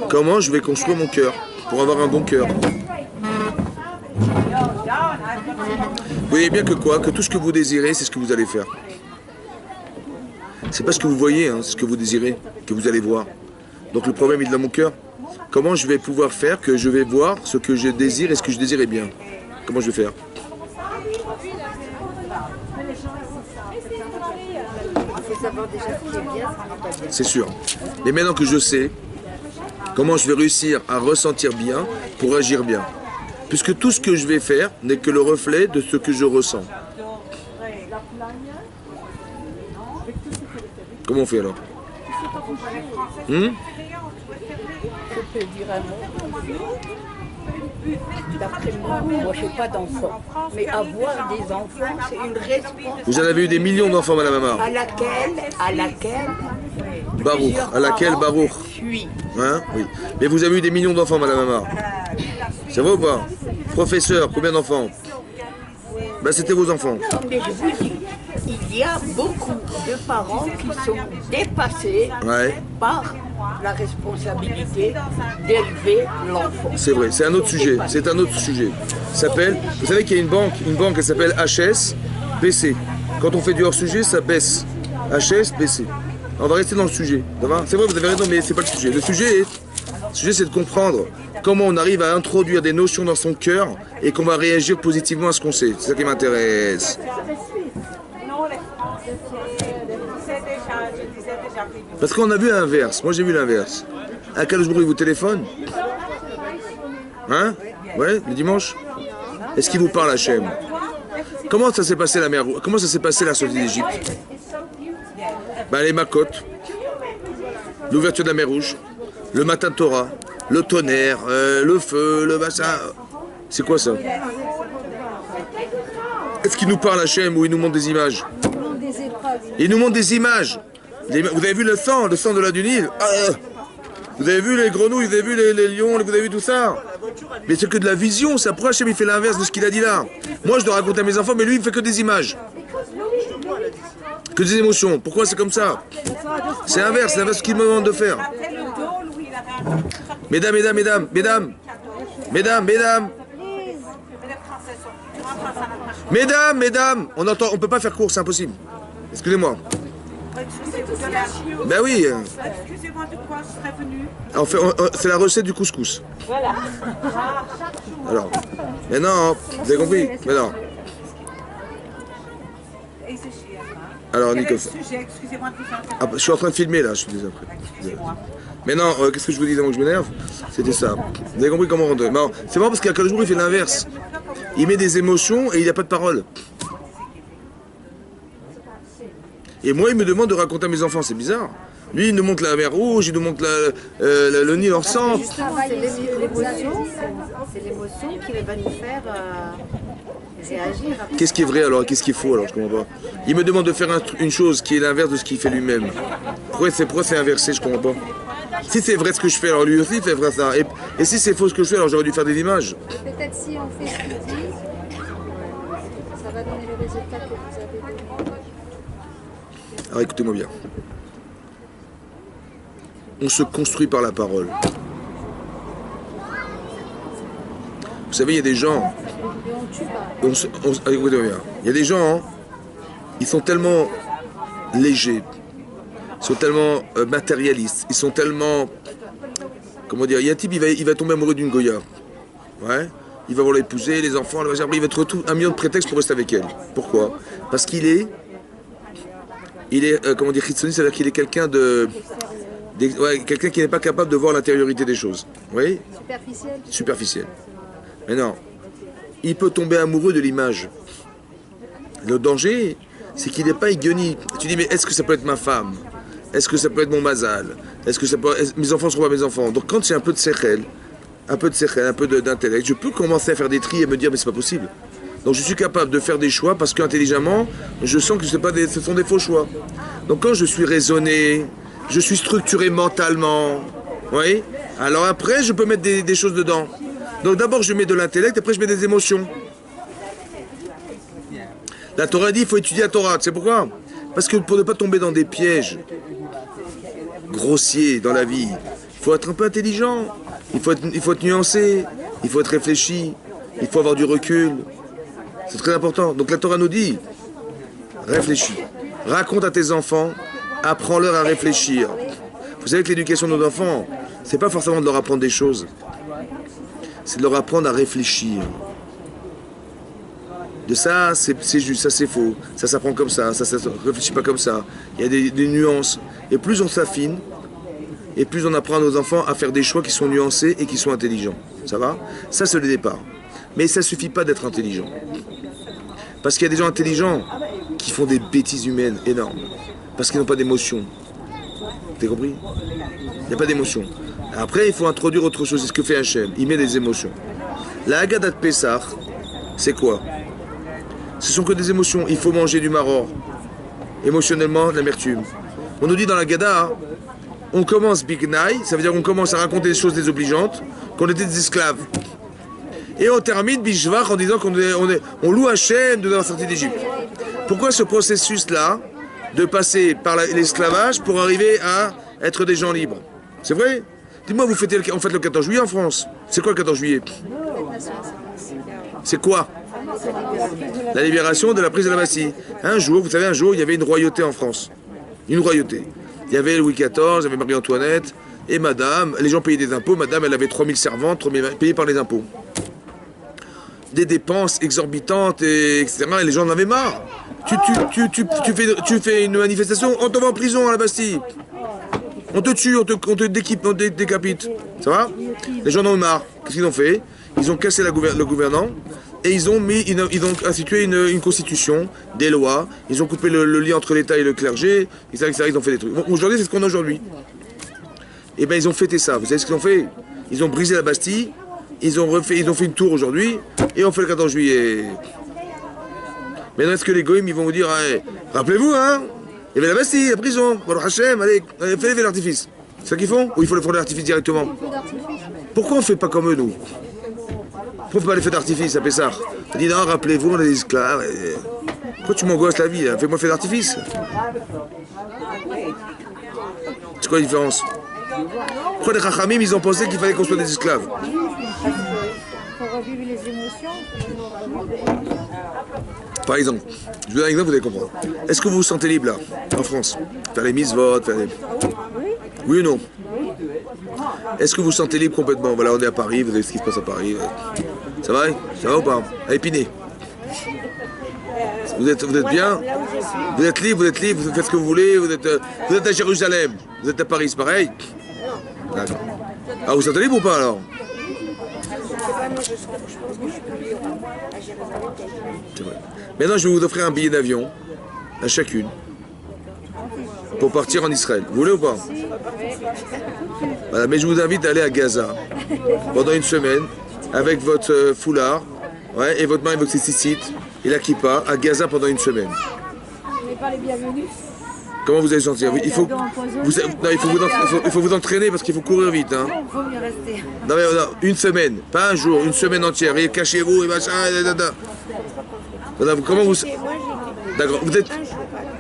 Comment je vais construire mon cœur pour avoir un bon cœur? Vous voyez bien que quoi? Que tout ce que vous désirez, c'est ce que vous allez faire. C'est pas ce que vous voyez, hein, c'est ce que vous désirez, que vous allez voir. Donc le problème il est dans mon cœur. Comment je vais pouvoir faire que je vais voir ce que je désire et ce que je désirais bien? Comment je vais faire? C'est sûr. Mais maintenant que je sais, comment je vais réussir à ressentir bien pour agir bien? Puisque tout ce que je vais faire n'est que le reflet de ce que je ressens. Comment on fait alors? Je peux dire un mot. D'après moi, je n'ai pas d'enfants. Mais avoir des enfants, c'est une responsabilité. Vous en avez eu des millions d'enfants, Madame Amar. À laquelle Baruch. À laquelle Baruch. Hein? Oui. Mais vous avez eu des millions d'enfants, Madame Amar. Ça va ou pas? Professeur, combien d'enfants? Ben, c'était vos enfants. Non, mais je vous dis, il y a beaucoup de parents qui sont dépassés par la responsabilité d'élever l'enfant. C'est vrai, c'est un autre sujet. C'est un autre sujet. Ça s'appelle, vous savez qu'il y a une banque qui s'appelle HSBC. Quand on fait du hors-sujet, ça baisse. HSBC. On va rester dans le sujet. C'est vrai, vous avez raison, mais c'est pas le sujet. Le sujet, c'est de comprendre comment on arrive à introduire des notions dans son cœur et qu'on va réagir positivement à ce qu'on sait. C'est ça qui m'intéresse. Parce qu'on a vu l'inverse. Moi, j'ai vu l'inverse. À quel jour il vous téléphone? Hein? Ouais, le dimanche? Est-ce qu'il vous parle, Hachem? Comment ça s'est passé la mer? Comment ça s'est passé la sortie d'Égypte? Ben, les Makot, l'ouverture de la mer Rouge, le matin de Torah, le tonnerre, le feu, le bassin. C'est quoi ça? Est-ce qu'il nous parle, Hachem, ou il nous montre des images? Il nous montre des images. Vous avez vu le sang de la du Nil? Vous avez vu les grenouilles, vous avez vu les lions, vous avez vu tout ça? Mais c'est que de la vision, ça. Pourquoi Hachem il fait l'inverse de ce qu'il a dit là? Moi je dois raconter à mes enfants, mais lui il fait que des images. Que des émotions. Pourquoi c'est comme ça? C'est inverse, c'est l'inverse ce qu'il me demande de faire. Mesdames, on peut pas faire court, c'est impossible. Excusez-moi. Ben oui. Excusez-moi, de quoi serait venu? C'est la recette du couscous. Voilà. Alors, maintenant, vous avez compris? Maintenant. Alors, Nico. Je suis en train de filmer là, je suis désolé. Maintenant, qu'est-ce que je vous disais avant que je m'énerve? C'était ça. Vous avez compris comment on rentrer? C'est marrant parce qu'à quel jour il fait l'inverse. Il met des émotions et il n'y a pas de parole. Et moi, il me demande de raconter à mes enfants, c'est bizarre. Lui, il nous montre la mer Rouge, il nous montre le Nil en sang. C'est l'émotion qui va nous faire réagir. Qu'est-ce qui est vrai alors? Qu'est-ce qui est faux alors? Je comprends pas. Il me demande de faire une chose qui est l'inverse de ce qu'il fait lui-même. Pourquoi c'est inversé? Je comprends pas. Si c'est vrai ce que je fais, alors lui aussi il fait vrai ça. Et si c'est faux ce que je fais, alors j'aurais dû faire des images. Peut-être si on fait ce qu'il dit, ça va donner le résultat que vous avez donné. Alors écoutez-moi bien. On se construit par la parole. Vous savez, il y a des gens... Écoutez-moi bien. Il y a des gens, ils sont tellement légers, ils sont tellement matérialistes, ils sont tellement... Comment dire? Il y a un type, il va tomber amoureux d'une Goya. Ouais. Il va vouloir l'épouser, les enfants, il va trouver un million de prétextes pour rester avec elle. Pourquoi? Parce qu'il est... comment dire, Chitsoni, c'est-à-dire qu'il est quelqu'un quelqu'un qui n'est pas capable de voir l'intériorité des choses. Vous voyez? Superficiel. Mais non. Il peut tomber amoureux de l'image. Le danger, c'est qu'il n'est pas aiguillonné. Tu dis, mais est-ce que ça peut être ma femme? Est-ce que ça peut être mon mazal? Est-ce que ça peut... Mes enfants ne seront pas mes enfants? Donc quand j'ai un peu de sechel, un peu d'intellect, je peux commencer à faire des tris et me dire, mais c'est pas possible. Donc je suis capable de faire des choix parce qu'intelligemment, je sens que ce sont des faux choix. Donc quand je suis raisonné, je suis structuré mentalement, oui, alors après je peux mettre des choses dedans. Donc d'abord je mets de l'intellect, après je mets des émotions. La Torah dit il faut étudier la Torah, tu sais pourquoi? Parce que pour ne pas tomber dans des pièges grossiers dans la vie, il faut être un peu intelligent, il faut être nuancé, il faut être réfléchi, il faut avoir du recul. C'est très important. Donc la Torah nous dit, réfléchis, raconte à tes enfants, apprends-leur à réfléchir. Vous savez que l'éducation de nos enfants, c'est pas forcément de leur apprendre des choses, c'est de leur apprendre à réfléchir. De ça, c'est juste, ça c'est faux, ça s'apprend comme ça ne réfléchit pas comme ça. Il y a des nuances. Et plus on s'affine, et plus on apprend à nos enfants à faire des choix qui sont nuancés et qui sont intelligents. Ça va? Ça c'est le départ. Mais ça ne suffit pas d'être intelligent. Parce qu'il y a des gens intelligents qui font des bêtises humaines énormes. Parce qu'ils n'ont pas d'émotion. Vous avez compris? Il n'y a pas d'émotion. Après, il faut introduire autre chose. C'est ce que fait Hachem. Il met des émotions. La Haggadah de Pessah, c'est quoi? Ce sont que des émotions. Il faut manger du maror. Émotionnellement, de l'amertume. On nous dit dans la Haggadah, on commence Big Night, ça veut dire qu'on commence à raconter des choses désobligeantes, qu'on était des esclaves. Et on termine Bishvach en disant on loue Hachem de nous avoir sorti d'Égypte. Pourquoi ce processus-là de passer par l'esclavage pour arriver à être des gens libres? C'est vrai? Dis-moi, on fête le 14 juillet en France. C'est quoi le 14 juillet? C'est quoi? La libération de la prise de la Bastille. Un jour, vous savez, il y avait une royauté en France. Une royauté. Il y avait Louis XIV, il y avait Marie-Antoinette, et madame, les gens payaient des impôts, madame, elle avait 3000 servantes, payées par les impôts. Des dépenses exorbitantes, etc. Et les gens en avaient marre. Tu fais une manifestation, on t'envoie en prison à la Bastille. On te tue, on te décapite. Ça va? Les gens en ont marre. Qu'est-ce qu'ils ont fait? Ils ont cassé le gouvernant et ils ont institué une constitution, des lois. Ils ont coupé le lien entre l'État et le clergé. Etc. Ils ont fait des trucs. Bon, aujourd'hui, c'est ce qu'on a aujourd'hui. Et bien, ils ont fêté ça. Vous savez ce qu'ils ont fait? Ils ont brisé la Bastille. Ils ont fait une tour aujourd'hui et on fait le 14 juillet. Maintenant, est-ce que les goïms, ils vont vous dire, hey, rappelez-vous, hein, il y avait la Bastille, la prison, Baruch Hashem, allez, faites les l'artifice. C'est ça qu'ils font? Ou il faut le faire l'artifice directement? Pourquoi on ne fait pas comme eux, nous? Pourquoi on ne fait pas les feux d'artifice à Pessah? On dit, non, rappelez-vous, on est des esclaves. Pourquoi tu m'angoisses la vie? Fais-moi faire d'artifice. C'est quoi la différence? Pourquoi les Chachamim, ils ont pensé qu'il fallait qu'on soit des esclaves? Pour revivre les émotions. Par exemple, je vous donne un exemple, vous allez comprendre. Est-ce que vous vous sentez libre là, en France? Faire les mises-votes, faire les... Oui ou non? Est-ce que vous vous sentez libre complètement? Voilà, on est à Paris, vous savez ce qui se passe à Paris. Ça va? Ça va ou pas? À Épinay. Vous êtes bien? Vous êtes libre, vous faites ce que vous voulez, vous êtes à Jérusalem, vous êtes à Paris, c'est pareil? D'accord. Ah, vous vous sentez libre ou pas alors? C'est vrai. Maintenant, je vais vous offrir un billet d'avion à chacune pour partir en Israël. Vous voulez ou pas? Voilà, mais je vous invite à aller à Gaza pendant une semaine avec votre foulard, ouais, et votre main et votre cécicite et la kippa à Gaza pendant une semaine. On n'est pas les bienvenus. Comment vous allez sentir? Il faut vous entraîner parce qu'il faut courir vite. Hein. Il faut mieux rester. Non, mais, non, une semaine, pas un jour, une semaine entière. Et cachez-vous et machin. Comment vous... D'accord, vous êtes...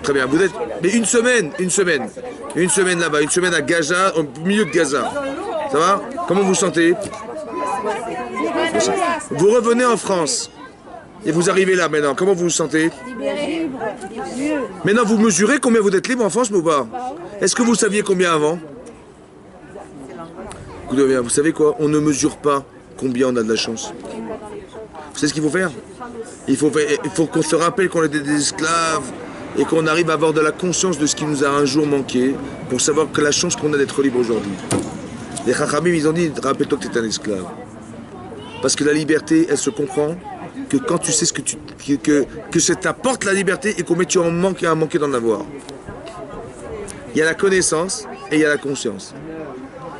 Très bien, vous êtes... Mais une semaine là-bas, une semaine à Gaza, au milieu de Gaza. Ça va? Comment vous vous sentez? Vous revenez en France. Et vous arrivez là maintenant, comment vous vous sentez? Libéré. Mieux. Maintenant, vous mesurez combien vous êtes libre en France ou pas? Est-ce que vous saviez combien avant? Écoutez bien, vous savez quoi? On ne mesure pas combien on a de la chance. Vous savez ce qu'il faut faire? Il faut qu'on se rappelle qu'on était des esclaves et qu'on arrive à avoir de la conscience de ce qui nous a un jour manqué pour savoir que la chance qu'on a d'être libre aujourd'hui. Les Chachamim, ils ont dit, rappelle-toi que tu es un esclave. Parce que la liberté, elle se comprend que quand tu sais ce que ça t'apporte la liberté et combien tu en manques et à manquer d'en avoir. Il y a la connaissance et il y a la conscience.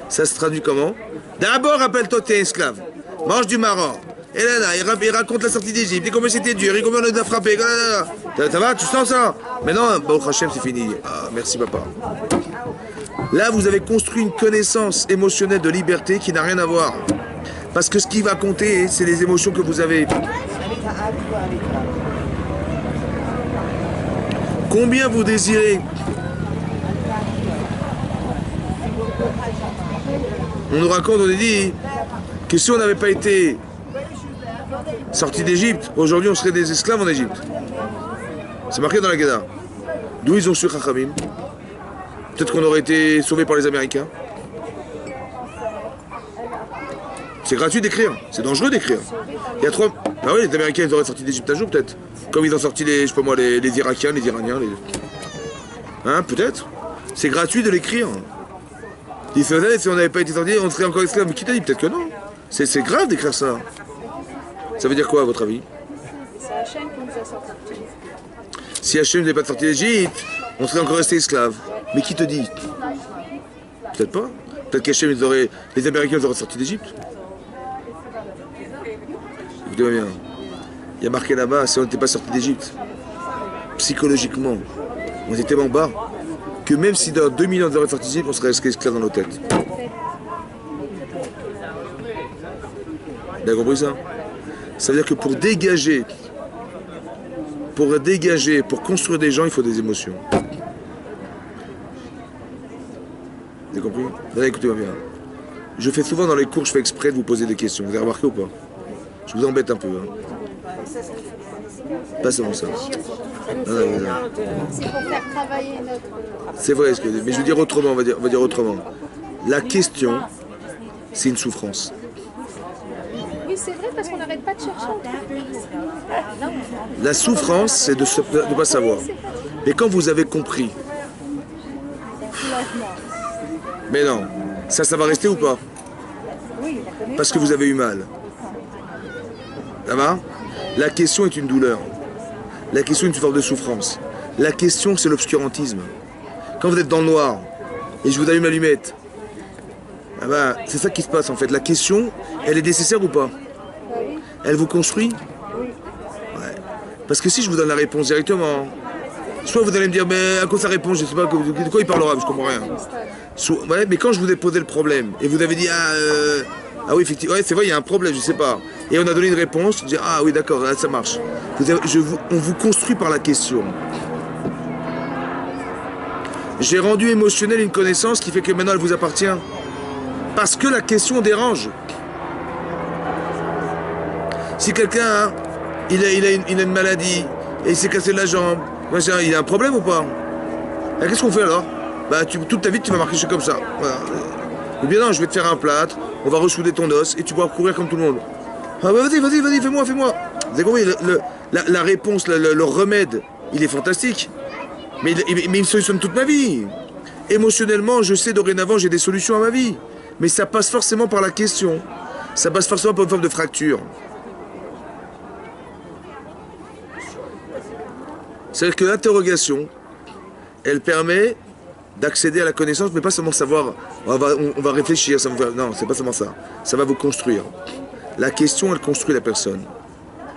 Ça se traduit comment? D'abord, rappelle-toi que tu es esclave. Mange du marron. Et là, il raconte la sortie d'Égypte, et combien c'était dur, et combien on a frappé. Ça va, tu sens ça? Maintenant, Baruch Hashem, c'est fini. Ah, merci papa. Là, vous avez construit une connaissance émotionnelle de liberté qui n'a rien à voir. Parce que ce qui va compter, c'est les émotions que vous avez. Combien vous désirez? On nous raconte, on nous dit que si on n'avait pas été sortis d'Égypte, aujourd'hui on serait des esclaves en Égypte. C'est marqué dans la Guéda. D'où ils ont su Chachamim? Peut-être qu'on aurait été sauvés par les Américains. C'est gratuit d'écrire, c'est dangereux d'écrire. Il y a 3... Ah oui, les Américains ils auraient sorti d'Égypte un jour peut-être. Comme ils ont sorti les, je sais pas moi, les Irakiens, les Iraniens. Hein, peut-être. C'est gratuit de l'écrire. Ils se disaient, si on n'avait pas été sortis, on serait encore esclaves. Mais qui t'a dit? Peut-être que non. C'est grave d'écrire ça. Ça veut dire quoi à votre avis? C'est Hachem qui nous a sortis. Si Hachem n'avait pas sorti d'Égypte, on serait encore resté esclaves. Mais qui te dit? Peut-être pas. Peut-être qu'Hachem, les Américains, ils auraient sorti d'Égypte. Écoutez-moi bien. Il y a marqué là-bas, si on n'était pas sorti d'Égypte, psychologiquement, on était tellement bas que même si dans 2000 ans on aurait sorti d'Égypte, on serait resté esclaves dans nos têtes. Vous avez compris ça? Ça veut dire que pour dégager, pour construire des gens, il faut des émotions. Vous avez compris? Allez, écoutez-moi bien. Je fais souvent dans les cours, je fais exprès de vous poser des questions. Vous avez remarqué ou pas? Je vous embête un peu. Hein. Pas seulement ça. C'est pour faire travailler notre... C'est vrai, mais je veux dire autrement, on va dire autrement. La question, c'est une souffrance. Oui, c'est vrai, parce qu'on n'arrête pas de chercher. La souffrance, c'est de ne pas savoir. Mais quand vous avez compris... Mais non, ça va rester ou pas? Parce que vous avez eu mal. Ça va? La question est une douleur. La question est une forme de souffrance. La question, c'est l'obscurantisme. Quand vous êtes dans le noir, et je vous allume l'allumette, ah ben, c'est ça qui se passe en fait. La question, elle est nécessaire ou pas? Elle vous construit? Ouais. Parce que si je vous donne la réponse directement, soit vous allez me dire, mais à quoi ça répond? Je ne sais pas de quoi il parlera, je ne comprends rien. Ouais, mais quand je vous ai posé le problème, et vous avez dit, ah oui, effectivement, ouais, c'est vrai, il y a un problème, je ne sais pas. Et on a donné une réponse, je dis, ah oui, d'accord, ça marche. On vous construit par la question. J'ai rendu émotionnel une connaissance qui fait que maintenant elle vous appartient. Parce que la question dérange. Si quelqu'un, il a une maladie, et il s'est cassé la jambe. Il a un problème ou pas? Qu'est-ce qu'on fait alors? Bah, toute ta vie, tu vas marcher comme ça. Voilà. Ou bien non, je vais te faire un plâtre, on va ressouder ton os et tu pourras courir comme tout le monde. Ah bah vas-y, fais-moi. Vous avez compris, la réponse, le remède, il est fantastique. Mais il me solutionne toute ma vie. Émotionnellement, je sais dorénavant, j'ai des solutions à ma vie. Mais ça passe forcément par la question. Ça passe forcément par une forme de fracture. C'est-à-dire que l'interrogation, elle permet d'accéder à la connaissance, mais pas seulement savoir, on va réfléchir, non, c'est pas seulement ça. Ça va vous construire. La question, elle construit la personne.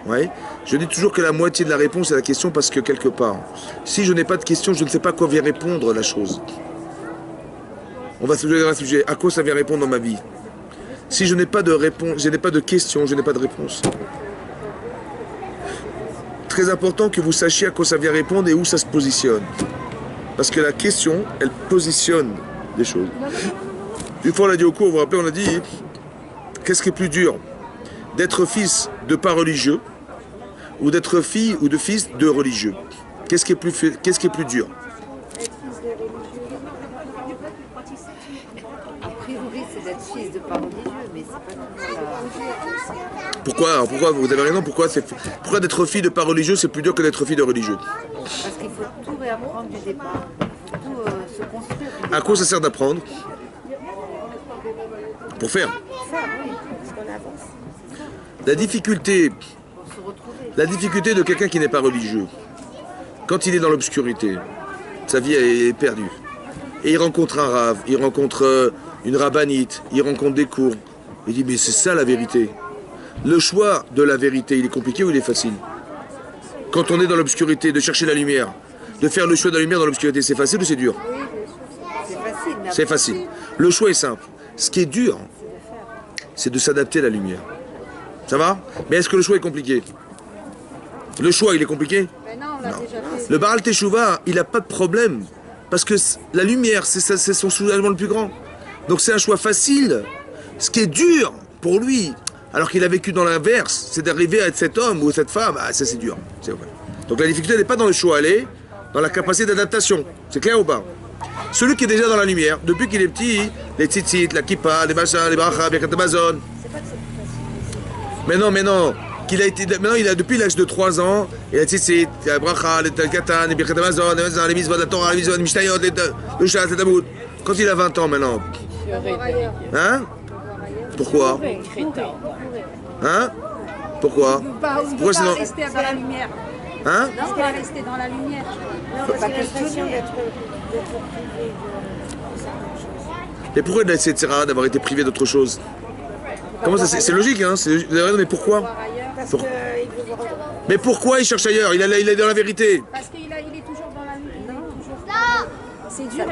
Ouais. Je dis toujours que la moitié de la réponse est la question parce que quelque part, si je n'ai pas de question, je ne sais pas à quoi vient répondre la chose. On va se poser un sujet, à quoi ça vient répondre dans ma vie? Si je n'ai pas de réponse, je n'ai pas de question, je n'ai pas de réponse. Très important que vous sachiez à quoi ça vient répondre et où ça se positionne. Parce que la question, elle positionne des choses. Une fois on l'a dit au cours, vous vous rappelez, on a dit, qu'est-ce qui est plus dur? D'être fils de pas religieux ou d'être fille ou de fils de religieux? Qu'est-ce qui est plus dur? A priori, c'est d'être fils de pas religieux, mais c'est pas Pourquoi vous avez raison, pourquoi d'être fille de pas religieux, c'est plus dur que d'être fille de religieux? Parce qu'il faut tout réapprendre du départ, il faut tout se construire. À quoi ça sert d'apprendre? Pour faire. Oui, parce qu'on avance. La difficulté de quelqu'un qui n'est pas religieux, quand il est dans l'obscurité, sa vie est perdue. Et il rencontre un rave, il rencontre une rabbinite, il rencontre des cours. Il dit, mais c'est ça la vérité. Le choix de la vérité, il est compliqué ou il est facile? Quand on est dans l'obscurité, de chercher la lumière, de faire le choix de la lumière dans l'obscurité, c'est facile ou c'est dur? C'est facile. Le choix est simple. Ce qui est dur, c'est de s'adapter à la lumière. Ça va? Mais est-ce que le choix est compliqué? Le choix, il est compliqué? Non. Le Baal Teshuvah, il n'a pas de problème. Parce que la lumière, c'est son soulagement le plus grand. Donc c'est un choix facile. Ce qui est dur pour lui, alors qu'il a vécu dans l'inverse, c'est d'arriver à être cet homme ou cette femme. Ah, ça c'est dur. C'est vrai. Donc la difficulté n'est pas dans le choix, elle est dans la capacité d'adaptation. C'est clair ou pas? Celui qui est déjà dans la lumière, depuis qu'il est petit, les tzitzit, la kippa, les machins, les brachas, les Amazon. Mais non. Maintenant, depuis l'âge de 3 ans, il a tzitzit, la bracha, les katan, les birkat Amazon, les mitzvot de la Torah, les mitzvot de Mishnayot, le chat, le tamout. Quand il a 20 ans maintenant. Hein? Pourquoi? Hein? Pourquoi? Pourquoi c'est rester dans la lumière? Hein? Non, on va rester dans la lumière. Non, c'est pas question d'être privé Et pourquoi d'avoir été privé d'autre chose? Comment ça? C'est logique, hein? Mais pourquoi? Mais pourquoi il cherche ailleurs? Il est dans la vérité. Parce qu'il est toujours dans la lumière. C'est dur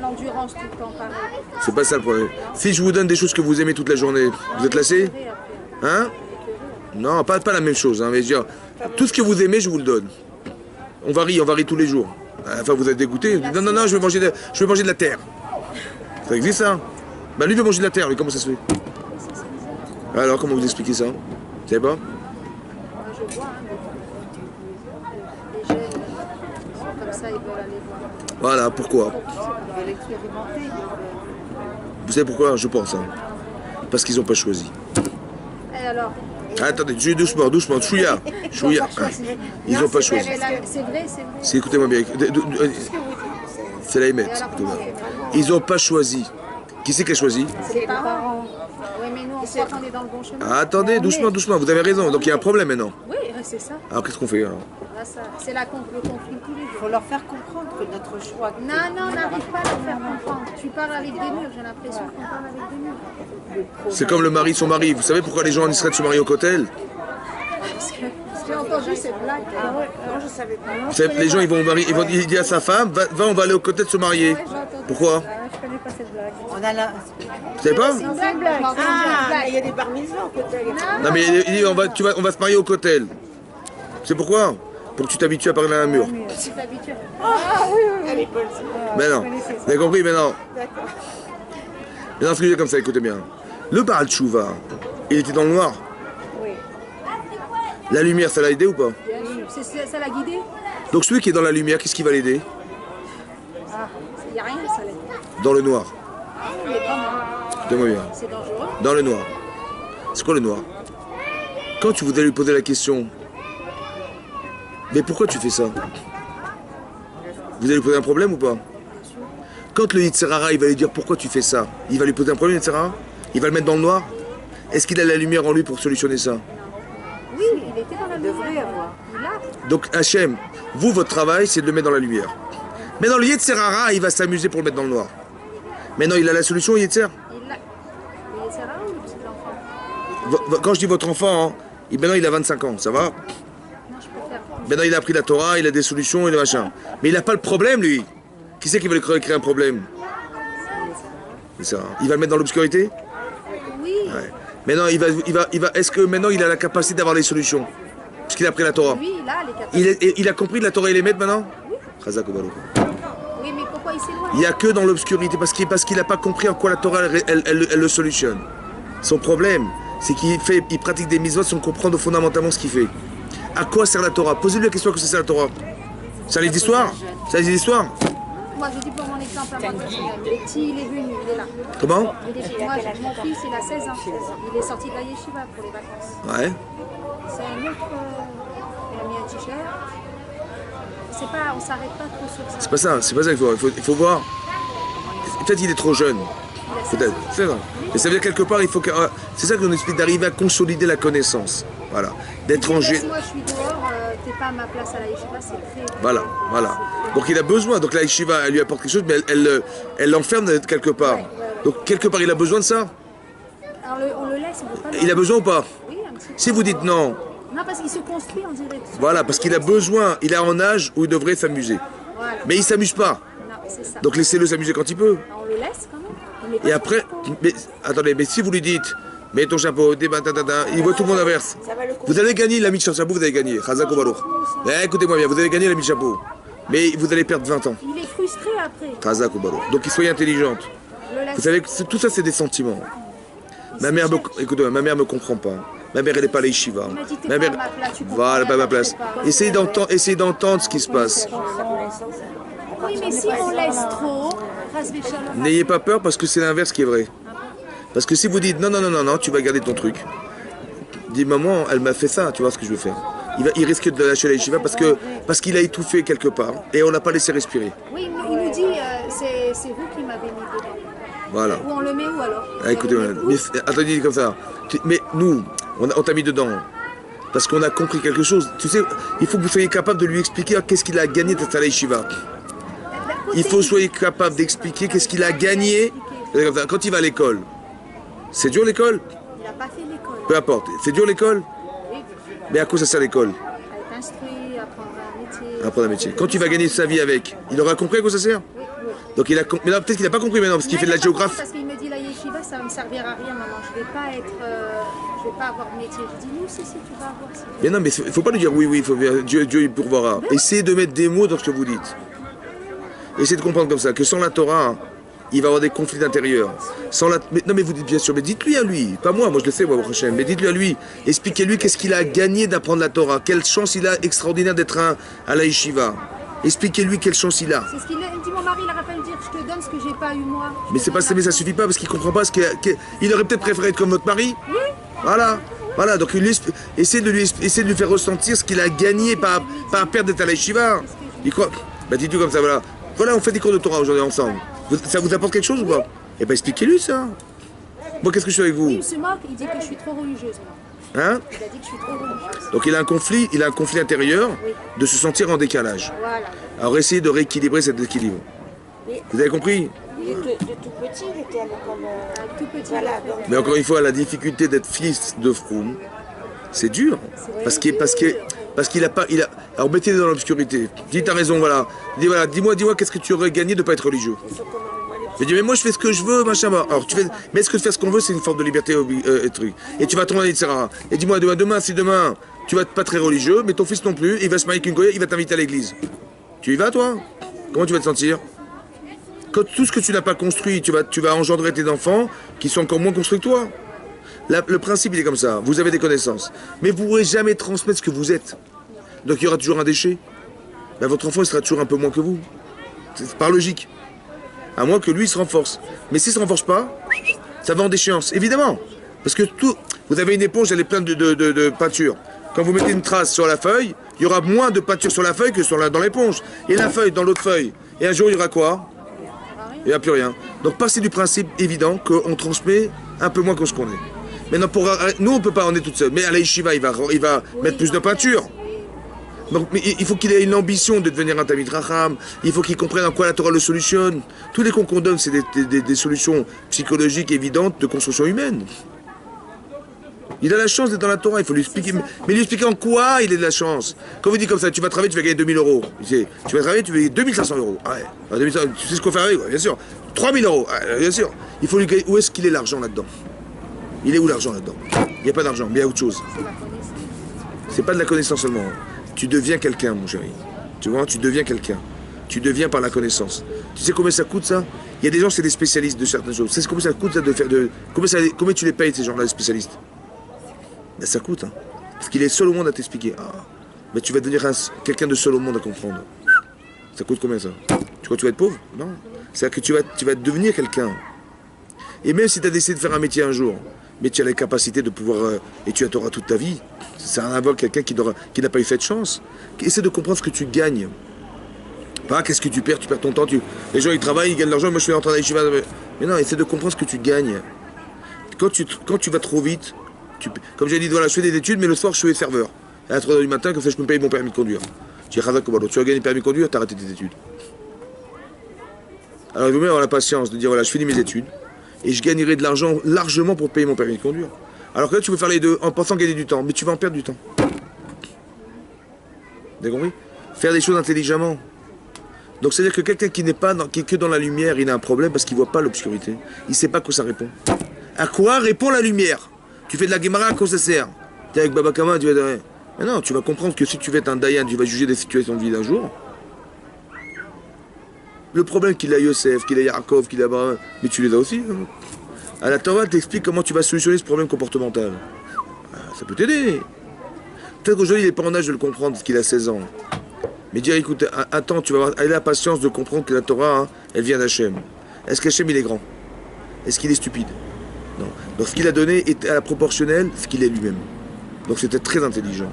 l'endurance tout le temps pareil. C'est pas ça le problème. Si je vous donne des choses que vous aimez toute la journée, vous êtes lassé? Hein? Non, pas la même chose, hein, mais je veux dire, tout ce que vous aimez, je vous le donne. On varie tous les jours. Enfin, vous êtes dégoûté. Non, je veux manger de la terre. Ça existe, ça? Bah, lui veut manger de la terre, mais comment ça se fait? Alors, comment vous expliquez ça? Vous savez pas? Je vois, les jeunes sont comme ça, ils veulent aller voir. Voilà, pourquoi? Ils veulent expérimenter. Vous savez pourquoi? Je pense. Hein. Parce qu'ils n'ont pas choisi. Et alors? Attendez, doucement, chouïa. Ils n'ont pas choisi. C'est vrai. Écoutez-moi bien. C'est la émette. Ils n'ont pas choisi. Qui c'est qui a choisi? C'est les parents. Oui, mais nous, on croit qu'on est dans le bon chemin. Attendez, doucement, vous avez raison. Donc il y a un problème maintenant. Oui, c'est ça. Alors qu'est-ce qu'on fait alors? C'est le conflit tous les jours. Il faut leur faire comprendre que notre choix... Non, on n'arrive pas à leur faire comprendre. Tu parles avec des murs, j'ai l'impression qu'on parle avec des murs. C'est comme le mari de son mari. Vous savez pourquoi les gens en Israël se marient au kotel? J'ai entendu cette blague. Non, je savais pas. Vous savez, les gens il dit à sa femme, va, on va aller au kotel se marier. Pourquoi? Je connais pas cette blague. Vous savez pas? C'est une blague. Il y a des bar mitzvahs au côté. Non mais il dit, on va se marier au kotel. C'est pourquoi? Pour que tu t'habitues à parler à un mur. Tu t'habitues. Mais non, vous avez compris, mais non. Maintenant, ce que je dis comme ça, écoutez bien. Le Baal Teshuvah, il était dans le noir. Oui. La lumière, ça l'a aidé ou pas? Bien sûr. ça l'a guidé. Donc celui qui est dans la lumière, qu'est-ce qui va l'aider? Ah, il n'y a rien, ça l'aide. Dans le noir. Il est pas noir. Dis-moi bien. C'est dangereux. Dans le noir. C'est quoi le noir? Quand tu voudrais lui poser la question, mais pourquoi tu fais ça? Vous allez lui poser un problème ou pas? Quand le Yitzhara, il va lui dire pourquoi tu fais ça, il va lui poser un problème, Yitzhara? Il va le mettre dans le noir? Est-ce qu'il a la lumière en lui pour solutionner ça? Oui, il était dans la lumière. Donc Hachem, vous, votre travail, c'est de le mettre dans la lumière. Maintenant, le Yitzhara, il va s'amuser pour le mettre dans le noir. Maintenant, il a la solution, Yitzhara? Il l'a. Le Yitzhara ou le petit enfant? Quand je dis votre enfant, hein, maintenant il a 25 ans, ça va? Non, je peux faire. Maintenant il a appris la Torah, il a des solutions, il a machin. Mais il n'a pas le problème, lui. Qui c'est qui va lui créer un problème? Il va le mettre dans l'obscurité? Oui. Ouais. Maintenant, est-ce que maintenant il a la capacité d'avoir les solutions? Parce qu'il a appris la Torah. Lui, il a les capacités. Il a compris la Torah et les mettre maintenant? Oui. Oui, mais pourquoi il s'éloigne? Il n'y a que dans l'obscurité, parce qu'il n'a pas compris en quoi la Torah elle le solutionne. Son problème, c'est qu'il pratique des mitzvot sans comprendre fondamentalement ce qu'il fait. À quoi sert la Torah? Posez-lui la question à quoi ça sert la Torah. Ça les histoires? Ça les histoires? Moi, je dis pour mon exemple à moi personnel. Le petit, il est venu, il est là. Comment? Moi, mon fils, il a 16 ans. Il est sorti de la yeshiva pour les vacances. Ouais. C'est un autre. Il a mis un t-shirt. C'est pas, on s'arrête pas trop sur ça. C'est pas ça qu'il faut voir. Peut-être qu'il est trop jeune. Peut-être. C'est ça. Et ça veut dire quelque part, il faut que. C'est ça qu'on explique, d'arriver à consolider la connaissance. Voilà. D'être en Si moi je suis dehors, t'es pas à ma place à la yeshiva, c'est très. Voilà. Donc il a besoin. Donc la yeshiva, elle lui apporte quelque chose, mais elle l'enferme quelque part. Donc quelque part, il a besoin de ça. Alors on le laisse, on veut pas. Il a besoin ou pas? Oui, un petit peu. Si vous dites non. Non, parce qu'il se construit, on dirait. Voilà, parce qu'il a besoin. Il est en âge où il devrait s'amuser. Voilà. Mais il s'amuse pas. Non, c'est ça. Donc laissez-le s'amuser quand il peut. On le laisse quand même. On met pas Et son après, chapeau. mais attendez, mais si vous lui dites, mets ton chapeau, il voit tout le monde inverse. Vous allez gagner l'ami de chapeau, vous allez gagner. Chazak ou Baruch. Écoutez-moi bien, vous allez gagner l'ami de chapeau. Mais vous allez perdre 20 ans. Il est frustré après. Chazak ou Baruch. Donc, soyez intelligente. Vous savez, tout ça, c'est des sentiments. Ma mère me comprend pas. Ma mère, elle n'est pas à l'Yeshiva. Ma mère, voilà, pas à ma place. Essayez d'entendre ce qui se passe. Oui, mais si on laisse trop, n'ayez pas peur parce que c'est l'inverse qui est vrai. Parce que si vous dites non, tu vas garder ton truc. Dis maman, elle m'a fait ça, tu vois ce que je veux faire. Il risque de lâcher la yeshiva parce qu'il a étouffé quelque part et on l'a pas laissé respirer. Oui, il nous dit c'est vous qui m'avez mis dedans. Voilà. Ou on le met où alors? Écoutez, attendez comme ça. Mais nous, on t'a mis dedans. Parce qu'on a compris quelque chose. Tu sais, il faut que vous soyez capable de lui expliquer qu'est-ce qu'il a gagné d'être à la yeshiva. Il faut que vous soyez capable d'expliquer qu'est-ce qu'il a gagné quand il va à l'école. C'est dur l'école? Il n'a pas fait l'école. Peu importe. C'est dur l'école? Oui. Mais à quoi ça sert l'école? À être instruit, apprendre un métier. Apprendre un métier. Quand tu vas gagner sa vie avec, il aura compris à quoi ça sert? Oui. Donc il a mais non, peut-être qu'il n'a pas compris maintenant parce qu'il fait de la géographie. Parce qu'il me dit la yeshiva, ça ne me servira à rien, maman. Je ne vais pas avoir de métier. Je dis nous, si, tu vas avoir. Mais non, mais il ne faut pas lui dire oui, Dieu il pourvoira. Essayez de mettre des mots dans ce que vous dites. Essayez de comprendre comme ça, que sans la Torah, il va y avoir des conflits d'intérieur. Mais vous dites bien sûr, mais dites-lui à lui, pas moi je le sais, moi, prochain, mais dites-lui à lui, expliquez-lui qu'est-ce qu'il a gagné d'apprendre la Torah, quelle chance il a extraordinaire d'être à la yeshiva. Expliquez-lui quelle chance il a. C'est ce qu'il dit, mon mari, il a rappelé dire, je te donne ce que j'ai pas eu moi. Mais c'est pas ça, mais ça suffit pas parce qu'il comprend pas il aurait peut-être préféré être comme votre mari. Oui. Voilà, donc essayez de lui faire ressentir ce qu'il a gagné par perdre d'être à la yeshiva. Il croit. Bah dites-lui comme ça, voilà. Voilà, on fait des cours de Torah aujourd'hui ensemble. Ça vous apporte quelque chose ou pas? Eh ben expliquez-lui ça. Moi, qu'est-ce que je fais avec vous? Il se moque, il dit que je suis trop religieuse. Hein? Il a dit que je suis trop religieuse. Donc il a un conflit intérieur de se sentir en décalage. Voilà. Alors essayez de rééquilibrer cet équilibre. Vous avez compris? De tout petit, il était à l'école. Tout petit. Voilà, Mais encore une fois, la difficulté d'être fils de Froum, c'est dur. Parce qu'il a pas. Alors mettez-le dans l'obscurité. Dis, t'as raison, voilà. Dis-moi, qu'est-ce que tu aurais gagné de ne pas être religieux? Je dis, mais moi je fais ce que je veux, machin. Alors mais est-ce que faire ce qu'on veut, c'est une forme de liberté truc. Et tu vas tomber, etc. Et dis-moi, demain, si demain, tu vas être pas très religieux, mais ton fils non plus, il va se marier avec une goya, il va t'inviter à l'église. Tu y vas, toi? Comment tu vas te sentir? Quand tout ce que tu n'as pas construit, tu vas engendrer tes enfants qui sont encore moins construits que toi. Le principe, il est comme ça. Vous avez des connaissances. Mais vous ne pourrez jamais transmettre ce que vous êtes. Donc il y aura toujours un déchet. Ben, votre enfant il sera toujours un peu moins que vous. C'est par logique. À moins que lui il se renforce. Mais s'il ne se renforce pas, ça va en déchéance. Évidemment. Parce que tout. Vous avez une éponge, elle est pleine de peinture. Quand vous mettez une trace sur la feuille, il y aura moins de peinture sur la feuille que dans l'éponge. Et la feuille dans l'autre feuille. Et un jour il y aura quoi? Il n'y a plus rien. Donc partez du principe évident qu'on transmet un peu moins que ce qu'on est. Maintenant, nous on ne peut pas, on est toute seule. Mais à la yeshiva, il va mettre plus de peinture. Donc, mais il faut qu'il ait une ambition de devenir un Talmid Chacham. Il faut qu'il comprenne en quoi la Torah le solutionne. Tous les cours qu'on donne, c'est des solutions psychologiques évidentes de construction humaine. Il a la chance d'être dans la Torah, il faut lui expliquer. Mais lui expliquer en quoi il a de la chance. Quand vous dites comme ça, tu vas travailler, tu vas gagner 2000 euros. Tu vas travailler, tu vas gagner 2500 euros. Ah ouais. 2500, tu sais ce qu'on fait avec, bien sûr. 3000 euros, bien sûr. Il faut lui gagner. Où est-ce qu'il est l'argent là-dedans? Il est où l'argent là-dedans? Il n'y a pas d'argent, mais il y a autre chose. C'est pas de la connaissance seulement. Tu deviens quelqu'un, mon chéri. Tu vois, tu deviens quelqu'un. Tu deviens par la connaissance. Tu sais combien ça coûte ça? Il y a des gens, c'est des spécialistes de certaines choses. Tu sais combien ça coûte ça de faire de. Combien tu les payes ces gens-là, les spécialistes? Ben, ça coûte, hein. Parce qu'il est seul au monde à t'expliquer. Ah, mais tu vas devenir quelqu'un de seul au monde à comprendre. Ça coûte combien ça? Tu crois que tu vas être pauvre? Non. C'est-à-dire que tu vas devenir quelqu'un. Et même si tu as décidé de faire un métier un jour, mais tu as les capacités de pouvoir, et tu auras toute ta vie, ça n'a rien à voir avec quelqu'un qui n'a pas eu cette chance. Essaie de comprendre ce que tu gagnes. Pas qu'est-ce que tu perds ton temps. Les gens ils travaillent, ils gagnent de l'argent, moi je suis en train d'aller. Mais non, essaie de comprendre ce que tu gagnes. Quand tu vas trop vite, comme j'ai dit, voilà, je fais des études, mais le soir je suis serveur. À 3h du matin, comme ça je peux me payer mon permis de conduire. Tu vas gagner le permis de conduire, tu as arrêté tes études. Alors il vaut mieux avoir la patience de dire voilà, je finis mes études et je gagnerai de l'argent largement pour payer mon permis de conduire. Alors que là tu veux faire les deux en pensant gagner du temps, mais tu vas en perdre du temps. Vous avez compris? Faire des choses intelligemment. Donc c'est-à-dire que quelqu'un qui n'est que dans la lumière, il a un problème parce qu'il ne voit pas l'obscurité. Il ne sait pas à quoi ça répond. À quoi répond la lumière? Tu fais de la Gemara, à quoi ça sert? Tu es avec Baba Kama, tu vas dire... Mais non, tu vas comprendre que si tu veux être un Dayan, tu vas juger des situations de vie d'un jour. Le problème qu'il a Yosef, qu'il a Yaakov, qu'il a Abraham, mais tu les as aussi. Hein. À la Torah, t'explique comment tu vas solutionner ce problème comportemental. Ça peut t'aider. Peut-être qu'aujourd'hui, il n'est pas en âge de le comprendre parce qu'il a 16 ans. Mais dire, écoute, attends, tu vas avoir la patience de comprendre que la Torah, hein, elle vient d'Hachem. Est-ce qu'Hachem, il est grand? Est-ce qu'il est stupide? Non. Donc ce qu'il a donné est à la proportionnelle ce qu'il est lui-même. Donc c'était très intelligent.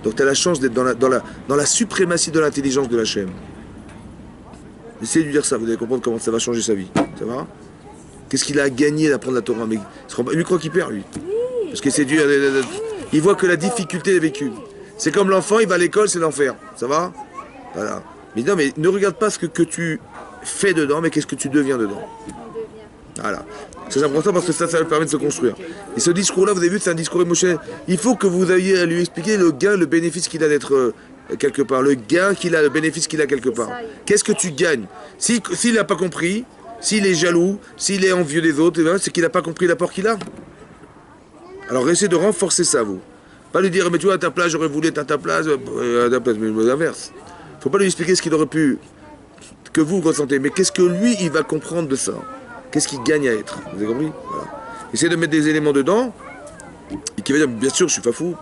Donc tu as la chance d'être dans la suprématie de l'intelligence de l'Hachem. Essayez de lui dire ça, vous allez comprendre comment ça va changer sa vie. Ça va? Qu'est-ce qu'il a gagné d'apprendre la Torah? Mais lui croit qu'il perd, lui. Parce que c'est dur. Il voit que la difficulté est vécue. C'est comme l'enfant, il va à l'école, c'est l'enfer. Ça va? Voilà. Mais non, mais ne regarde pas ce que tu fais dedans, mais qu'est-ce que tu deviens dedans. Voilà. C'est important parce que ça permet de se construire. Et ce discours-là, vous avez vu, c'est un discours émotionnel. Il faut que vous ayez à lui expliquer le gain, le bénéfice qu'il a d'être quelque part. Le gain qu'il a, le bénéfice qu'il a quelque part. Qu'est-ce que tu gagnes? S'il n'a pas compris, s'il est jaloux, s'il est envieux des autres, c'est qu'il n'a pas compris l'apport qu'il a. Alors essayez de renforcer ça, vous. Pas lui dire, mais tu vois, à ta place, j'aurais voulu être à ta place, mais l'inverse. Il ne faut pas lui expliquer ce qu'il aurait pu, que vous ressentez, mais qu'est-ce que lui, il va comprendre de ça? Qu'est-ce qu'il gagne à être? Vous avez compris? Voilà. Essayez de mettre des éléments dedans, et qui va dire, bien sûr, je suis pas fou.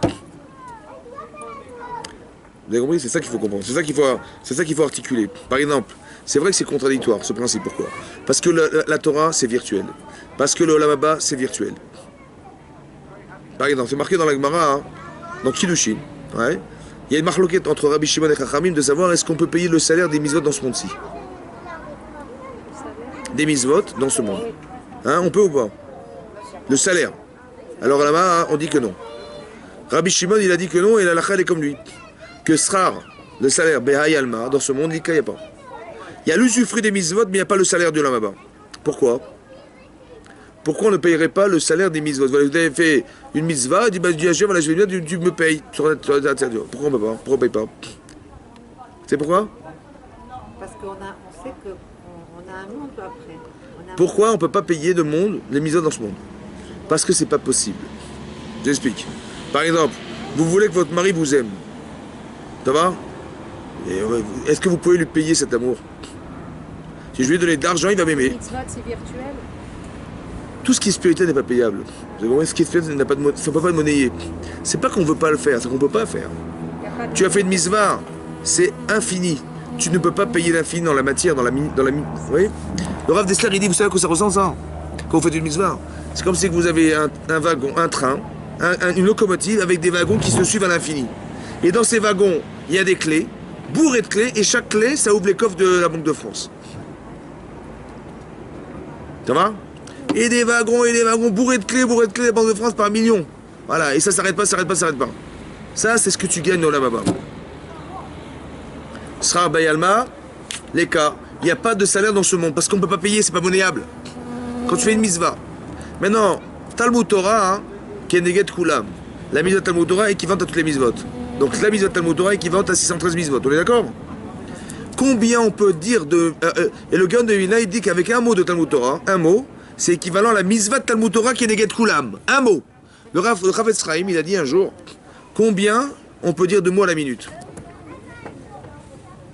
Vous avez compris? C'est ça qu'il faut comprendre. C'est ça qu'il faut articuler. Par exemple, c'est vrai que c'est contradictoire, ce principe. Pourquoi? Parce que la Torah, c'est virtuel. Parce que le Olam Haba, c'est virtuel. Par exemple, c'est marqué dans la Gemara, hein, dans Kiddushin. Ouais. Il y a une marloquette entre Rabbi Shimon et Chachamim de savoir est-ce qu'on peut payer le salaire des mitzvot dans ce monde-ci. Des mitzvot dans ce monde. Hein, on peut ou pas? Le salaire. Alors là-bas, hein, on dit que non. Rabbi Shimon, il a dit que non, et la halakha, elle est comme lui. Que srar, le salaire, Behai Alma, dans ce monde, il n'y a pas. Il y a l'usufruit des mitzvot, mais il n'y a pas le salaire de l'Olam. Pourquoi? Pourquoi on ne payerait pas le salaire des mitzvot? Vous avez fait une mitzvah, il dit, voilà, je vais bien, tu me payes. Pourquoi on ne peut pas? Pourquoi on ne paye pas? C'est pourquoi? Parce qu'on sait qu'on a un monde après. Pourquoi on ne peut pas payer de monde, les mitzvot dans ce monde? Parce que c'est pas possible. J'explique. Par exemple, vous voulez que votre mari vous aime. Ça va? Est-ce que vous pouvez lui payer cet amour? Si je lui ai donné de l'argent, il va m'aimer. C'est virtuel. Tout ce qui est spirituel n'est pas payable. Vous avez compris? Ce qui est spirituel ne peut pas être monnayer. C'est pas qu'on ne veut pas le faire, c'est qu'on ne peut pas le faire. Tu as fait une mitzvah, c'est infini. Tu ne peux pas payer l'infini dans la matière, dans la Vous voyez? Le Rav Dessler, il dit, vous savez à quoi ça ressemble ça? Quand vous faites une mitzvah, c'est comme si vous avez un wagon, un train, une locomotive avec des wagons qui se suivent à l'infini. Et dans ces wagons, il y a des clés, bourrées de clés, et chaque clé, ça ouvre les coffres de la Banque de France. Ça va? Et des wagons bourrés de clés, la Banque de France par millions. Voilà, et ça s'arrête pas, s'arrête pas. Ça, c'est ce que tu gagnes dans la Baba. Sra Bayalma, les cas, il n'y a pas de salaire dans ce monde, parce qu'on ne peut pas payer, c'est pas monnayable. Quand tu fais une mitzvah. Maintenant, Talmud Torah, hein, qui est Neget Kulam. La mitzvah Talmud Torah est équivalente à toutes les mitzvot. Donc la mitzvah Talmud Torah est équivalente à 613 mitzvot. On est d'accord? Combien on peut dire de... et le Gaon de Vilna, il dit qu'avec un mot de Talmud Torah, un mot, c'est équivalent à la mitzvah Talmud Torah qui est Neget Kulam. Un mot. Le Rav Etzraïm, il a dit un jour, combien on peut dire de mots à la minute?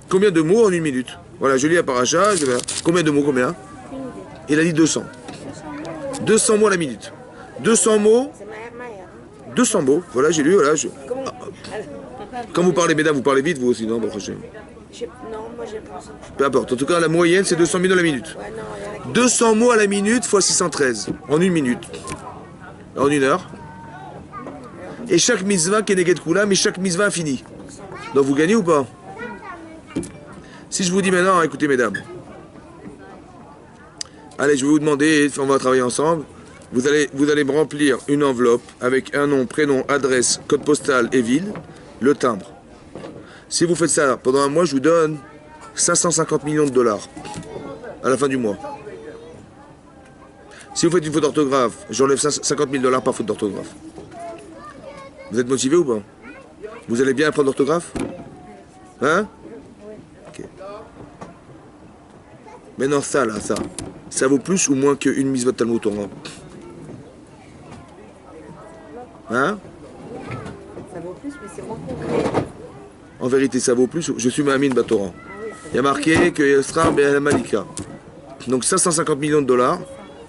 Combien de mots en une minute? Voilà, je lis à Paracha, combien de mots, combien? Il a dit 200. 200 mots à la minute. 200 mots. 200 mots, voilà, j'ai lu, voilà. Quand vous parlez, mesdames, vous parlez vite, vous aussi, non? Bon, non, moi j'ai pas. Peu importe, en tout cas, la moyenne, c'est 200 000 à la minute. 200 mots à la minute fois 613, en une minute. En une heure. Et chaque mitzvah qui est Neget Kulam, et chaque mitzvah infini. Donc vous gagnez ou pas? Si je vous dis maintenant, écoutez mesdames, allez, je vais vous demander, on va travailler ensemble, vous allez me remplir une enveloppe avec un nom, prénom, adresse, code postal et ville, le timbre. Si vous faites ça pendant un mois, je vous donne 550 millions de dollars à la fin du mois. Si vous faites une faute d'orthographe, j'enlève 50 000 dollars par faute d'orthographe. Vous êtes motivé ou pas? Vous allez bien apprendre l'orthographe? Hein? Ok. Maintenant ça là, ça vaut plus ou moins qu'une mitzvah Talmud Torah? Hein? Ça vaut plus, mais c'est moins concret. En vérité, ça vaut plus. Je suis Ma'amin Batora. Il y a marqué que Yesra Be'al Malika. Donc 550 millions de dollars,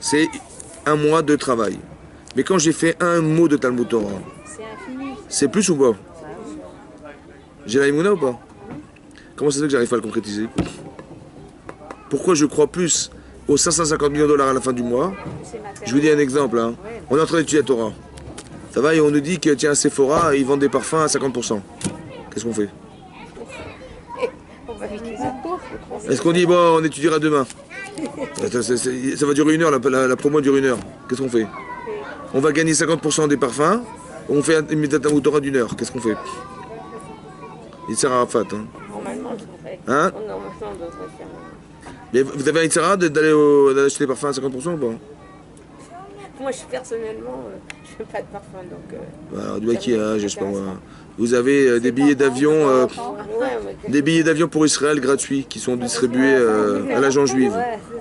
c'est un mois de travail. Mais quand j'ai fait un mot de Talmud Torah, c'est plus ou pas? J'ai la Imouna ou pas? Comment ça se fait que j'arrive pas à le concrétiser? Pourquoi je crois plus aux 550 millions de dollars à la fin du mois? Je vous dis un exemple. Hein. On est en train d'étudier la Torah. Ça va, et on nous dit que tiens, Sephora, ils vendent des parfums à 50%. Qu'est-ce qu'on fait? Est-ce qu'on dit, bon, on étudiera demain? Ça va durer une heure, la promo dure une heure. Qu'est-ce qu'on fait? On va gagner 50% des parfums, on fait une Talmud Torah d'une heure. Qu'est-ce qu'on fait? Il sert à Arafat. Hein? Normalement, on devrait. Hein? Normalement, on devrait faire. Mais vous avez un Itzara d'aller acheter des parfums à 50% ou pas? Moi, personnellement, je fais pas de parfum, donc... Alors, du maquillage, je sais pas moi. Vous avez des billets d'avion pour Israël gratuits qui sont distribués à l'agent juive.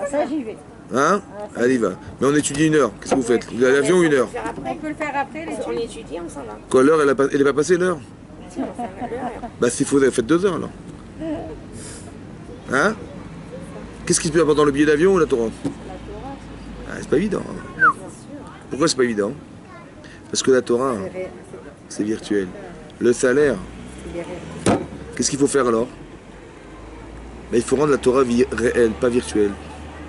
Ça, j'y vais. Hein? Allez, va. Mais on étudie une heure. Qu'est-ce que vous faites? Vous allez à l'avion une heure? On peut le faire après, les On étudie, on s'en va. Quoi, l'heure, elle est pas passée l'heure? Si, on fait l'heure. Bah, s'il faut, faites 2 heures alors. Hein? Qu'est-ce qui se passe dans le billet d'avion ou la Torah? Ah, c'est pas évident. Pourquoi c'est pas évident? Parce que la Torah, c'est virtuel. Le salaire, qu'est-ce qu'il faut faire alors? Ben, il faut rendre la Torah réelle, pas virtuelle.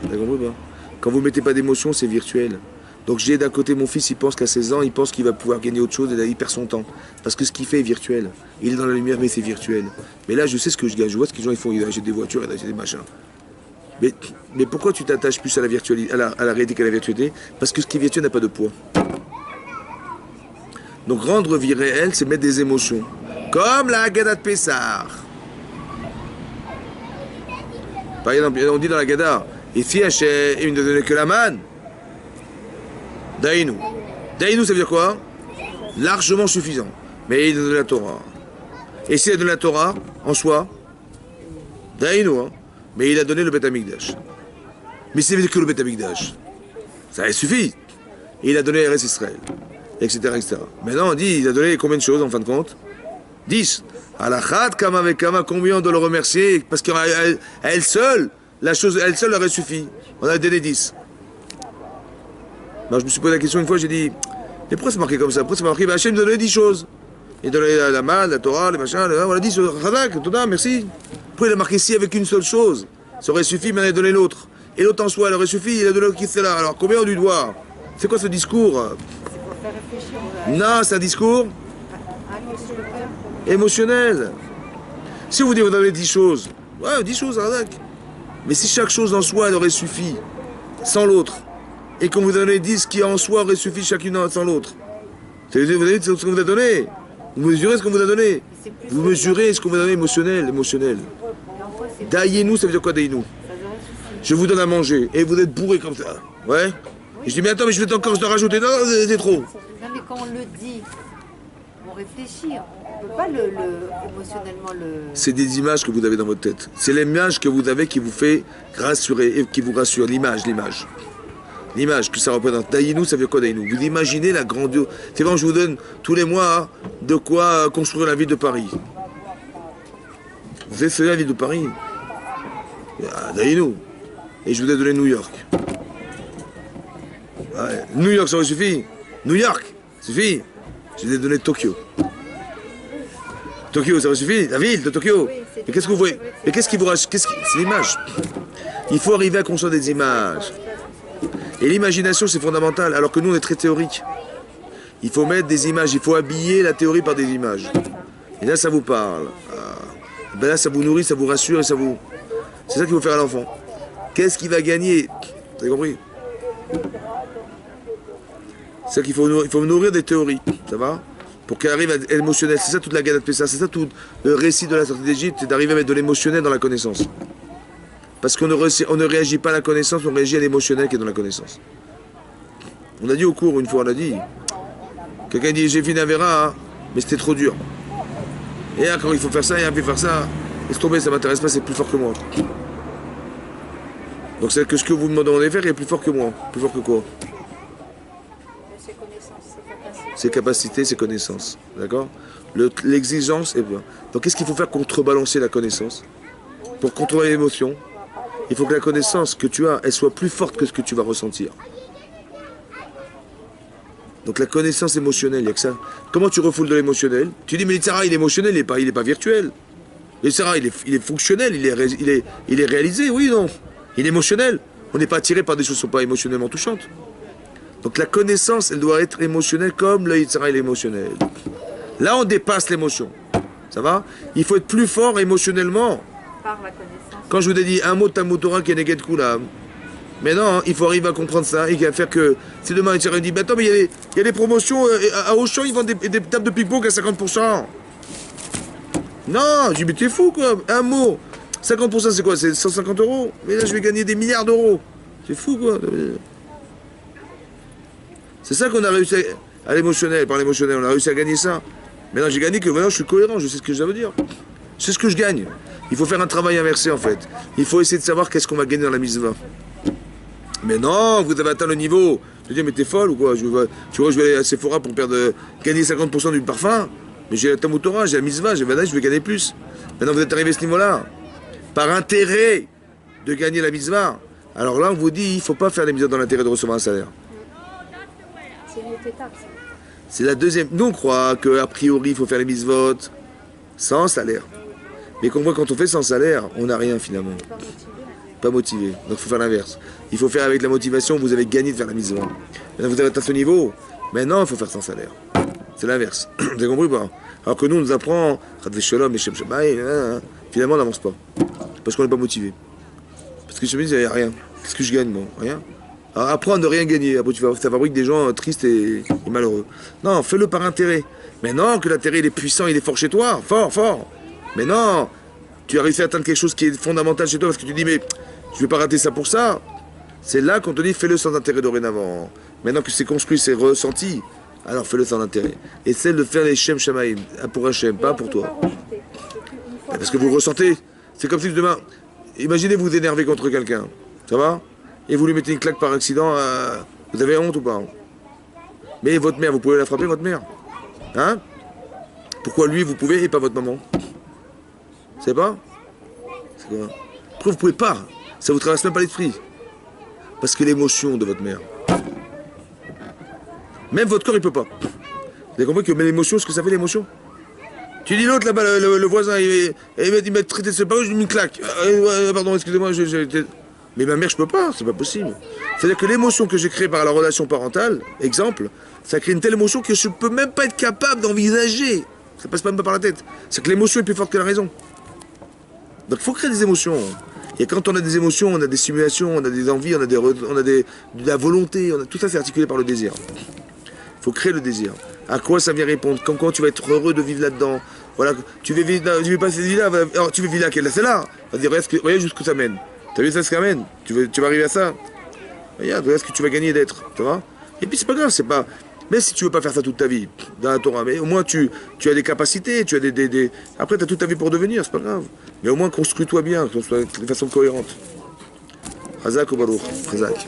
T'as compris pas? Quand vous mettez pas d'émotion, c'est virtuel. Donc j'ai d'un côté mon fils, il pense qu'à 16 ans, il pense qu'il va pouvoir gagner autre chose et là, il perd son temps. Parce que ce qu'il fait est virtuel. Il est dans la lumière, mais c'est virtuel. Mais là, je sais ce que je gagne. Je vois ce que les gens ils font. Ils achètent des voitures, ils achètent des machins. Mais pourquoi tu t'attaches plus à la virtualité, à la réalité qu'à la virtualité? Parce que ce qui est virtuel n'a pas de poids. Donc rendre vie réelle, c'est mettre des émotions. Comme la Haggadah de Pessah. Par exemple, on dit dans la Haggadah, ici Hachem, il ne donnait que la manne. Daïnou. Daïnou, ça veut dire quoi? Largement suffisant. Mais il donne la Torah. Et s'il a donné la Torah, en soi, Daïnou, hein. Mais il a donné le Beth Amikdash. Mais c'est que le Beth Amikdash. Ça suffit. Et il a donné Eretz Israël. Etc., etc. Maintenant, on dit, il a donné combien de choses en fin de compte? 10. Alachat, Kama avec Kama, combien on doit le remercier? Parce qu'à elle seule, la chose, elle seule aurait suffi. On a donné 10. Alors, je me suis posé la question une fois, j'ai dit, mais pourquoi c'est marqué comme ça? Pourquoi c'est marqué, Hachem nous a donné 10 choses? Il donne la main, la Torah, les machins, on l'a dit sur Radak, Toda, merci. Pourquoi il a marqué si avec une seule chose? Ça aurait suffi, mais il a donné l'autre. Et l'autre en soi, il aurait suffi, il a donné l'autre qui était là. Alors combien on lui doit? C'est quoi ce discours? Non, c'est un discours émotionnel. Si vous donnez 10 choses, ouais, 10 choses, Radak. Mais si chaque chose en soi, elle aurait suffi, sans l'autre, et qu'on vous donnait 10 qui en soi aurait suffi chacune sans l'autre, vous avez ce qu'on vous a donné. Vous mesurez ce qu'on vous a donné. Vous mesurez ce qu'on vous a donné émotionnel. Daïez-nous, ça veut dire quoi daïez-nous? Je vous donne à manger, et vous êtes bourré comme ça. Ouais. Et je dis, mais attends, mais je dois rajouter. Non, c'est trop. Non, mais quand on le dit, on réfléchit. On ne peut pas émotionnellement le... C'est des images que vous avez dans votre tête. C'est l'image que vous avez qui vous fait rassurer, et qui vous rassure. L'image. L'image que ça représente. Daïnou, ça veut dire quoi Daïnou? Vous imaginez la grandiose. C'est bon, je vous donne tous les mois de quoi construire la ville de Paris. Vous avez fait la ville de Paris? Daïnou. Et je vous ai donné New York. Ouais. New York, ça vous suffit? New York, ça suffit? Je vous ai donné Tokyo. Tokyo, ça vous suffit? La ville de Tokyo. Oui, mais qu'est-ce que vous voyez? Mais qu'est-ce qui vous rassure? C'est l'image. Il faut arriver à construire des images. Et l'imagination, c'est fondamental, alors que nous, on est très théorique. Il faut mettre des images, il faut habiller la théorie par des images. Et là, ça vous parle. Ben là, ça vous nourrit, ça vous rassure et ça vous... C'est ça qu'il faut faire à l'enfant. Qu'est-ce qu'il va gagner? Vous avez compris? C'est ça qu'il faut nourrir des théories, ça va? Pour qu'elle arrive à être émotionnelle. C'est ça toute la Gadat Pessah, c'est ça tout le récit de la sortie d'Égypte, c'est d'arriver à mettre de l'émotionnel dans la connaissance. Parce qu'on ne réagit pas à la connaissance, on réagit à l'émotionnel qui est dans la connaissance. On a dit au cours, une fois, on a dit, quelqu'un dit, j'ai fini un verra, hein, mais c'était trop dur. Et là, quand il faut faire ça, et un peu faire ça, laisse tomber, ça m'intéresse pas, c'est plus fort que moi. Donc c'est que ce que vous me demandez de faire est plus fort que moi. Plus fort que quoi? Ses connaissances, ses capacités. Ses capacités, ses connaissances. D'accord? L'exigence est bien. Donc qu'est-ce qu'il faut faire pour contrebalancer la connaissance? Pour contrôler l'émotion, il faut que la connaissance que tu as, elle soit plus forte que ce que tu vas ressentir. Donc la connaissance émotionnelle, il n'y a que ça. Comment tu refoules de l'émotionnel? Tu dis, mais l'Itzara, il est émotionnel, il n'est pas virtuel. L'Itzara, il est fonctionnel, il est réalisé, oui, non? Il est émotionnel. On n'est pas attiré par des choses qui ne sont pas émotionnellement touchantes. Donc la connaissance, elle doit être émotionnelle comme le Yitzhara, il est émotionnel. Là, on dépasse l'émotion. Ça va? Il faut être plus fort émotionnellement. Par la connaissance. Quand je vous ai dit un mot de Talmud Torah qui est Neged Kulam, mais non, il faut arriver à comprendre ça et à faire que... Si demain, Yitzhara dit, attends, mais il y a des promotions, à Auchan, ils vendent des tables de ping-pong à 50%. Non, je dis, mais t'es fou, quoi. Un mot. 50% c'est quoi? C'est 150 €. Mais là je vais gagner des milliards d'euros. C'est fou quoi. C'est ça qu'on a réussi à l'émotionnel, par l'émotionnel, on a réussi à gagner ça. Maintenant j'ai gagné que maintenant je suis cohérent, je sais ce que ça veut dire. C'est ce que je gagne. Il faut faire un travail inversé en fait. Il faut essayer de savoir qu'est-ce qu'on va gagner dans la mitzvah. Mais non, vous avez atteint le niveau. Je dis mais t'es folle ou quoi? Tu vois, je vais aller à Sephora pour gagner 50% du parfum. Mais j'ai la Talmud Torah, j'ai la mitzvah, je vais gagner plus. Maintenant vous êtes arrivé à ce niveau-là. Par intérêt de gagner la mitzvah. Alors là, on vous dit, il ne faut pas faire les mitzvahs dans l'intérêt de recevoir un salaire. C'est une autre étape, ça. C'est la deuxième. Nous, on croit qu'a priori, il faut faire les mitzvot sans salaire. Mais qu'on voit quand on fait sans salaire, on n'a rien finalement. Pas motivé. Donc il faut faire l'inverse. Il faut faire avec la motivation, vous avez gagné de faire la mitzvah. Maintenant, vous avez atteint ce niveau. Maintenant, il faut faire sans salaire. C'est l'inverse. Vous avez compris ou pas? Alors que nous, on nous apprend, finalement, on n'avance pas. Parce qu'on n'est pas motivé. Parce que je me dis, il n'y a rien. Qu'est-ce que je gagne, moi? Rien. Alors apprends à ne rien gagner. Après, ça fabrique des gens tristes et malheureux. Non, fais-le par intérêt. Mais non, que l'intérêt, il est puissant, il est fort chez toi. Fort, fort. Mais non, tu as réussi à atteindre quelque chose qui est fondamental chez toi parce que tu dis, mais je ne vais pas rater ça pour ça. C'est là qu'on te dit, fais-le sans intérêt dorénavant. Maintenant que c'est construit, c'est ressenti, alors fais-le sans intérêt. Essaie de faire les Shem Shamaïm, pour Hachem, pas pour toi. Parce que vous ressentez. C'est comme si demain, imaginez vous énervez contre quelqu'un, ça va? Et vous lui mettez une claque par accident, vous avez honte ou pas? Mais votre mère, vous pouvez la frapper, votre mère? Hein? Pourquoi lui, vous pouvez et pas votre maman? Vous savez pas? C'est quoi? Pourquoi vous pouvez pas? Ça vous traverse même pas l'esprit. Parce que l'émotion de votre mère. Même votre corps, il peut pas. Vous avez compris que l'émotion, ce que ça fait l'émotion? Tu dis l'autre là-bas, le voisin, il m'a traité de ce pas, je lui mets une claque. Pardon, excusez-moi, mais ma mère, je peux pas, c'est pas possible. C'est-à-dire que l'émotion que j'ai créée par la relation parentale, exemple, ça crée une telle émotion que je peux même pas être capable d'envisager. Ça passe même pas par la tête. C'est que l'émotion est plus forte que la raison. Donc il faut créer des émotions. Et quand on a des émotions, on a des stimulations, on a des envies, on a de la volonté, tout ça c'est articulé par le désir. Il faut créer le désir. À quoi ça vient répondre? Quand tu vas être heureux de vivre là-dedans. Voilà, tu veux pas cette vie-là, alors tu veux vivre là, celle-là. Vas-y, regarde jusqu'où ça mène. T'as vu ça, ce que ça mène? Tu vas arriver à ça? Regarde ce que tu vas gagner d'être. Tu vois? Et puis c'est pas grave, c'est pas... Mais si tu veux pas faire ça toute ta vie, dans la Torah, mais au moins tu as des capacités, tu as des... Après, tu as toute ta vie pour devenir, c'est pas grave. Mais au moins construis-toi bien, construis de façon cohérente. Chazak ou Baruch? Chazak.